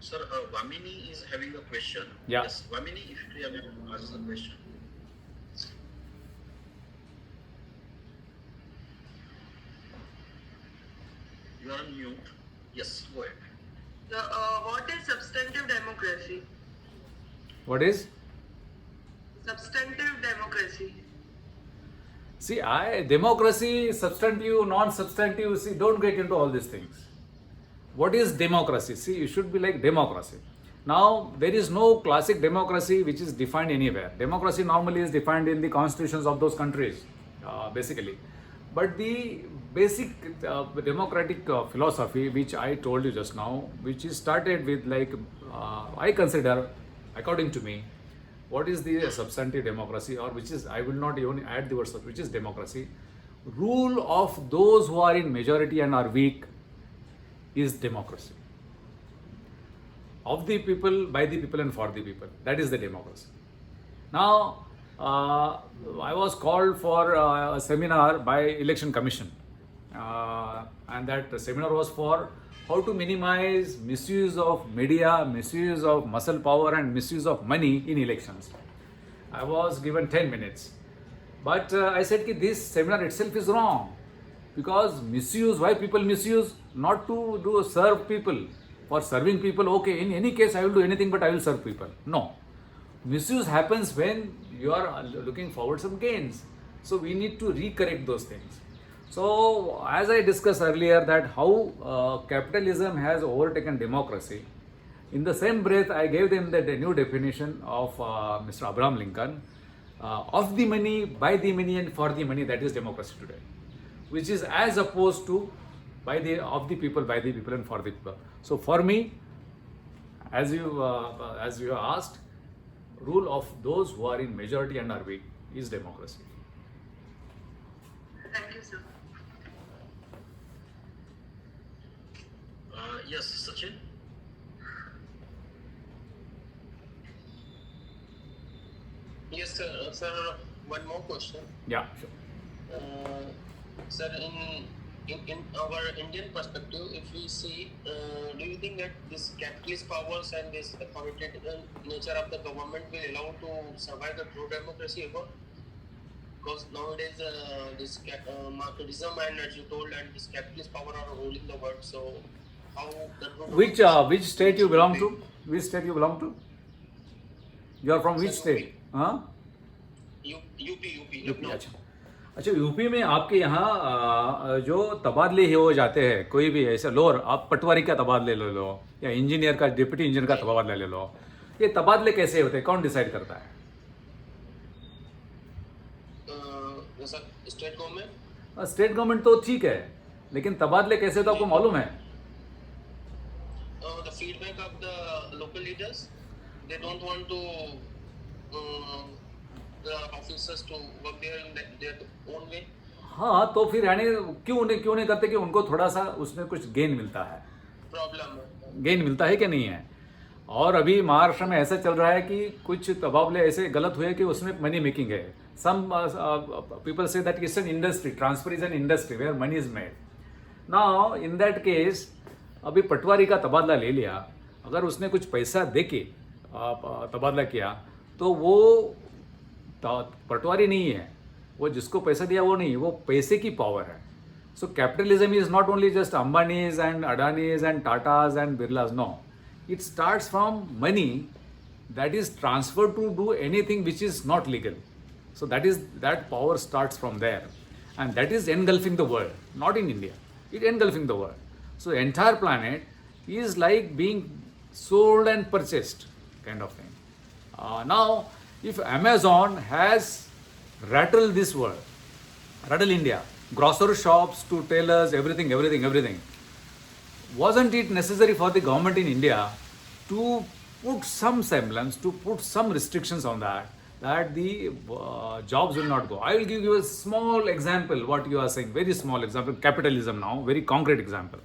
Sir, Vamini is having a question. Yeah. Yes, Vamini, if you have asked the question. You are on mute. Yes, go ahead. What is substantive democracy? What is? Substantive democracy. See, democracy, substantive, non-substantive, see, don't get into all these things. What is democracy? See, you should be like democracy. Now, there is no classic democracy which is defined anywhere. Democracy normally is defined in the constitutions of those countries, basically. But the basic democratic philosophy, which I told you just now, which is started with I consider, according to me, what is the substantive democracy, or which is, I will not even add the word, which is democracy. Rule of those who are in majority and are weak is democracy. Of the people, by the people, and for the people. That is the democracy. Now, I was called for a seminar by Election Commission, and that seminar was for how to minimize misuse of media, misuse of muscle power, and misuse of money in elections. I was given 10 minutes. But I said that this seminar itself is wrong, because misuse, why people misuse? Not to serve people. For serving people, okay, in any case I will do anything, but I will serve people. No. Misuse happens when you are looking forward some gains. So we need to recorrect those things. So as I discussed earlier, that how capitalism has overtaken democracy, In the same breath, I gave them the new definition of Mr. Abraham Lincoln, of the money, by the money, and for the money. That is democracy today, which is as opposed to of the people, by the people, and for the people. So for me, as you asked, rule of those who are in majority and are weak is democracy. Thank you, sir. Yes, Sachin. Yes, sir. Sir, one more question. Yeah, sure. Sir, in our Indian perspective, if we see, do you think that this capitalist powers and this authoritative nature of the government will allow to survive the true democracy ever? Because nowadays this marketism and, as you told, and this capitalist power are ruling the world. So how that Which state you belong to? Which state you belong to? You are from which Sir, state? हाँ? UP. UP. अच्छा UP में आपके यहाँ जो तबादले हो जाते हैं, कोई भी ऐसा लोअर, आप पटवारी का तबादले ले लो या इंजीनियर का, डिप्टी इंजीनियर का तबादला ले लो, ये तबादले कैसे होते हैं? कौन डिसाइड करता है? State government. स्टेट गवर्नमेंट तो ठीक है, लेकिन तबादले कैसे होते आपको मालूम है? The feedback of the local leaders, they don't want to the officers to work there in their own way. हाँ, तो फिर यानी क्यों नहीं करते कि उनको थोड़ा सा उसमें कुछ गेन मिलता है? प्रॉब्लम गेन मिलता है कि नहीं है? और अभी महाराष्ट्र में ऐसा चल रहा है कि कुछ तबादले ऐसे गलत हुए कि उसमें मनी मेकिंग है. Some people say that it's an industry, transfer is an industry where money is made. Now in that case, अभी पटवारी का तबादला ले लिया, अगर उसने कुछ पैसा दे के तबादला किया तो वो पटवारी नहीं है, वो जिसको पैसा दिया वो नहीं, वो पैसे की पावर है. So capitalism is not only just Ambanis and Adanis and Tatas and Birlas. No, it starts from money that is transferred to do anything which is not legal. So that power starts from there, and that is engulfing the world, not in India. It engulfing the world. So entire planet is like being sold and purchased kind of thing. Now, if Amazon has rattled this world, rattled India, grocery shops to tailors, everything. Wasn't it necessary for the government in India to put some semblance, to put some restrictions on that the jobs will not go? I will give you a small example, what you are saying, very small example, capitalism now, very concrete example.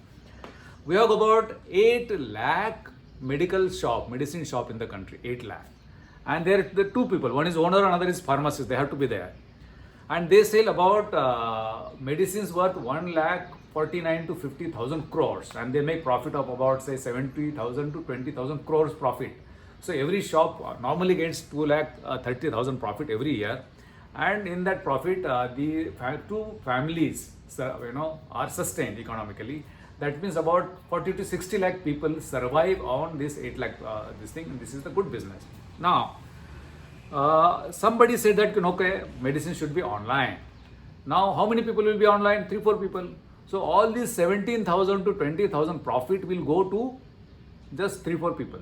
We have about 8 lakh medicine shop in the country, 8 lakh. And there are two people, one is owner, another is pharmacist, they have to be there. And they sell about medicines worth 1,49,000 to 50,000 crores, and they make profit of about say 70,000 to 20,000 crores profit. So every shop normally gets 2,30,000 profit every year, and in that profit the two families are sustained economically. That means about 40 to 60 lakh people survive on this 8 lakh this thing, and this is the good business. Now somebody said that okay, medicine should be online. Now how many people will be online? 3-4 people. So all these 17,000 to 20,000 profit will go to just 3-4 people.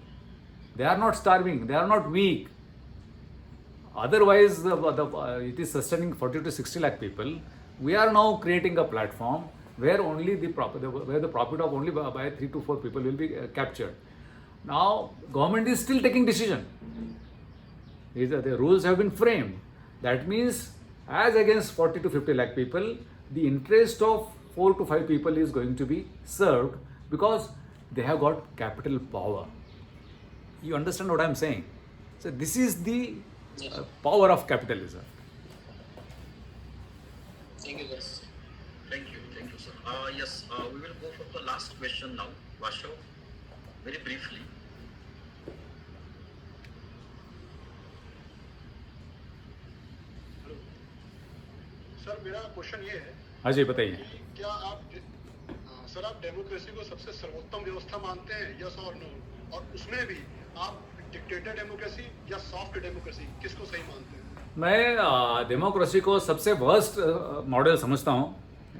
They are not starving, they are not weak. Otherwise it is sustaining 40 to 60 lakh people. We are now creating a platform where only the profit of only by 3 to 4 people will be captured. Now government is still taking decision. The rules have been framed. That means as against 40 to 50 lakh people, the interest of 4 to 5 people is going to be served because they have got capital power. You understand what I am saying? So this is the power of capitalism. Thank you, guys. Thank you, sir. Yes, we will go for the last question now. Vashav, very briefly. Sir मेरा question ये है, हाँ जी बताइए. क्या आप democracy को सबसे सर्वोत्तम व्यवस्था मानते हैं, यस और नो? और उसमें भी आप डिक्टेटर डेमोक्रेसी या सॉफ्ट डेमोक्रेसी, किसको सही मानते हैं? मैं डेमोक्रेसी को सबसे वर्स्ट मॉडल समझता हूँ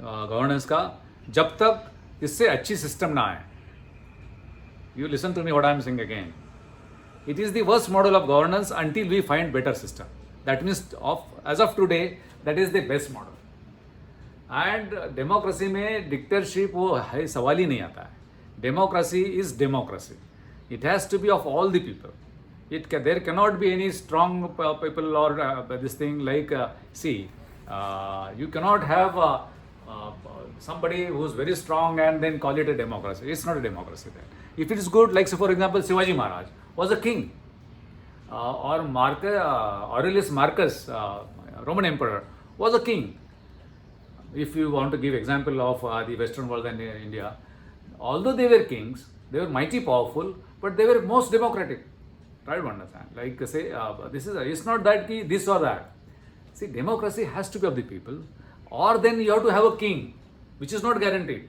गवर्नेंस का, जब तक इससे अच्छी सिस्टम ना आए. You listen to me what I am saying again. It is the worst model of governance until we find better system. That means as of today, that is the best model. And democracy में dictatorship वो है सवाल ही नहीं आता है. Democracy is democracy. It has to be of all the people. There cannot be any strong people or this thing like you cannot have somebody who is very strong and then call it a democracy. It's not a democracy then. If it is good, like say for example Shivaji Maharaj was a king, or Aurelius Marcus, Roman emperor, was a king. If you want to give example of the Western world and India, although they were kings, they were mighty powerful, but they were most democratic. Try to understand. Like say, it's not that ki this or that. See, democracy has to be of the people, or then you have to have a king, which is not guaranteed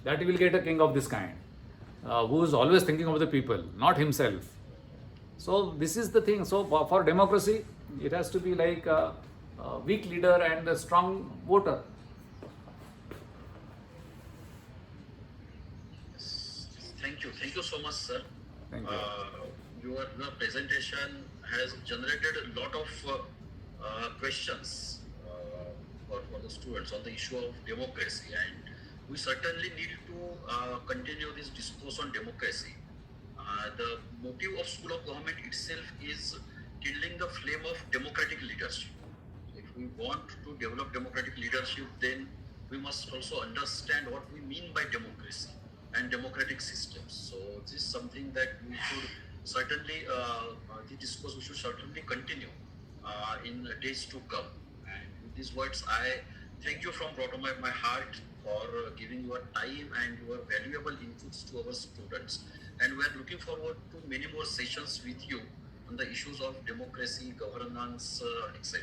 that you will get a king of this kind, who is always thinking of the people, not himself. So this is the thing. So for democracy, it has to be like a weak leader and a strong voter. Thank you so much, sir. Thank you. Your presentation has generated a lot of questions for the students on the issue of democracy, and we certainly need to continue this discourse on democracy. The motive of School of Government itself is kindling the flame of democratic leadership. If we want to develop democratic leadership, then we must also understand what we mean by democracy and democratic systems. So this is something that we should certainly, the discourse we should certainly continue in days to come. And with these words, I thank you from bottom of my heart for giving your time and your valuable inputs to our students. And we are looking forward to many more sessions with you on the issues of democracy, governance, etc.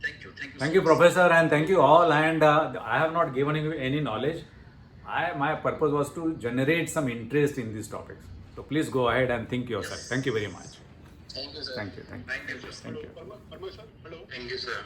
Thank you. Thank you, Professor, and thank you all. And I have not given you any knowledge. My purpose was to generate some interest in these topics. So please go ahead and think yourself. Thank you very much. Thank you, sir. Thank you. Thank you, sir. Thank you. Parma sir, hello. Thank you, sir.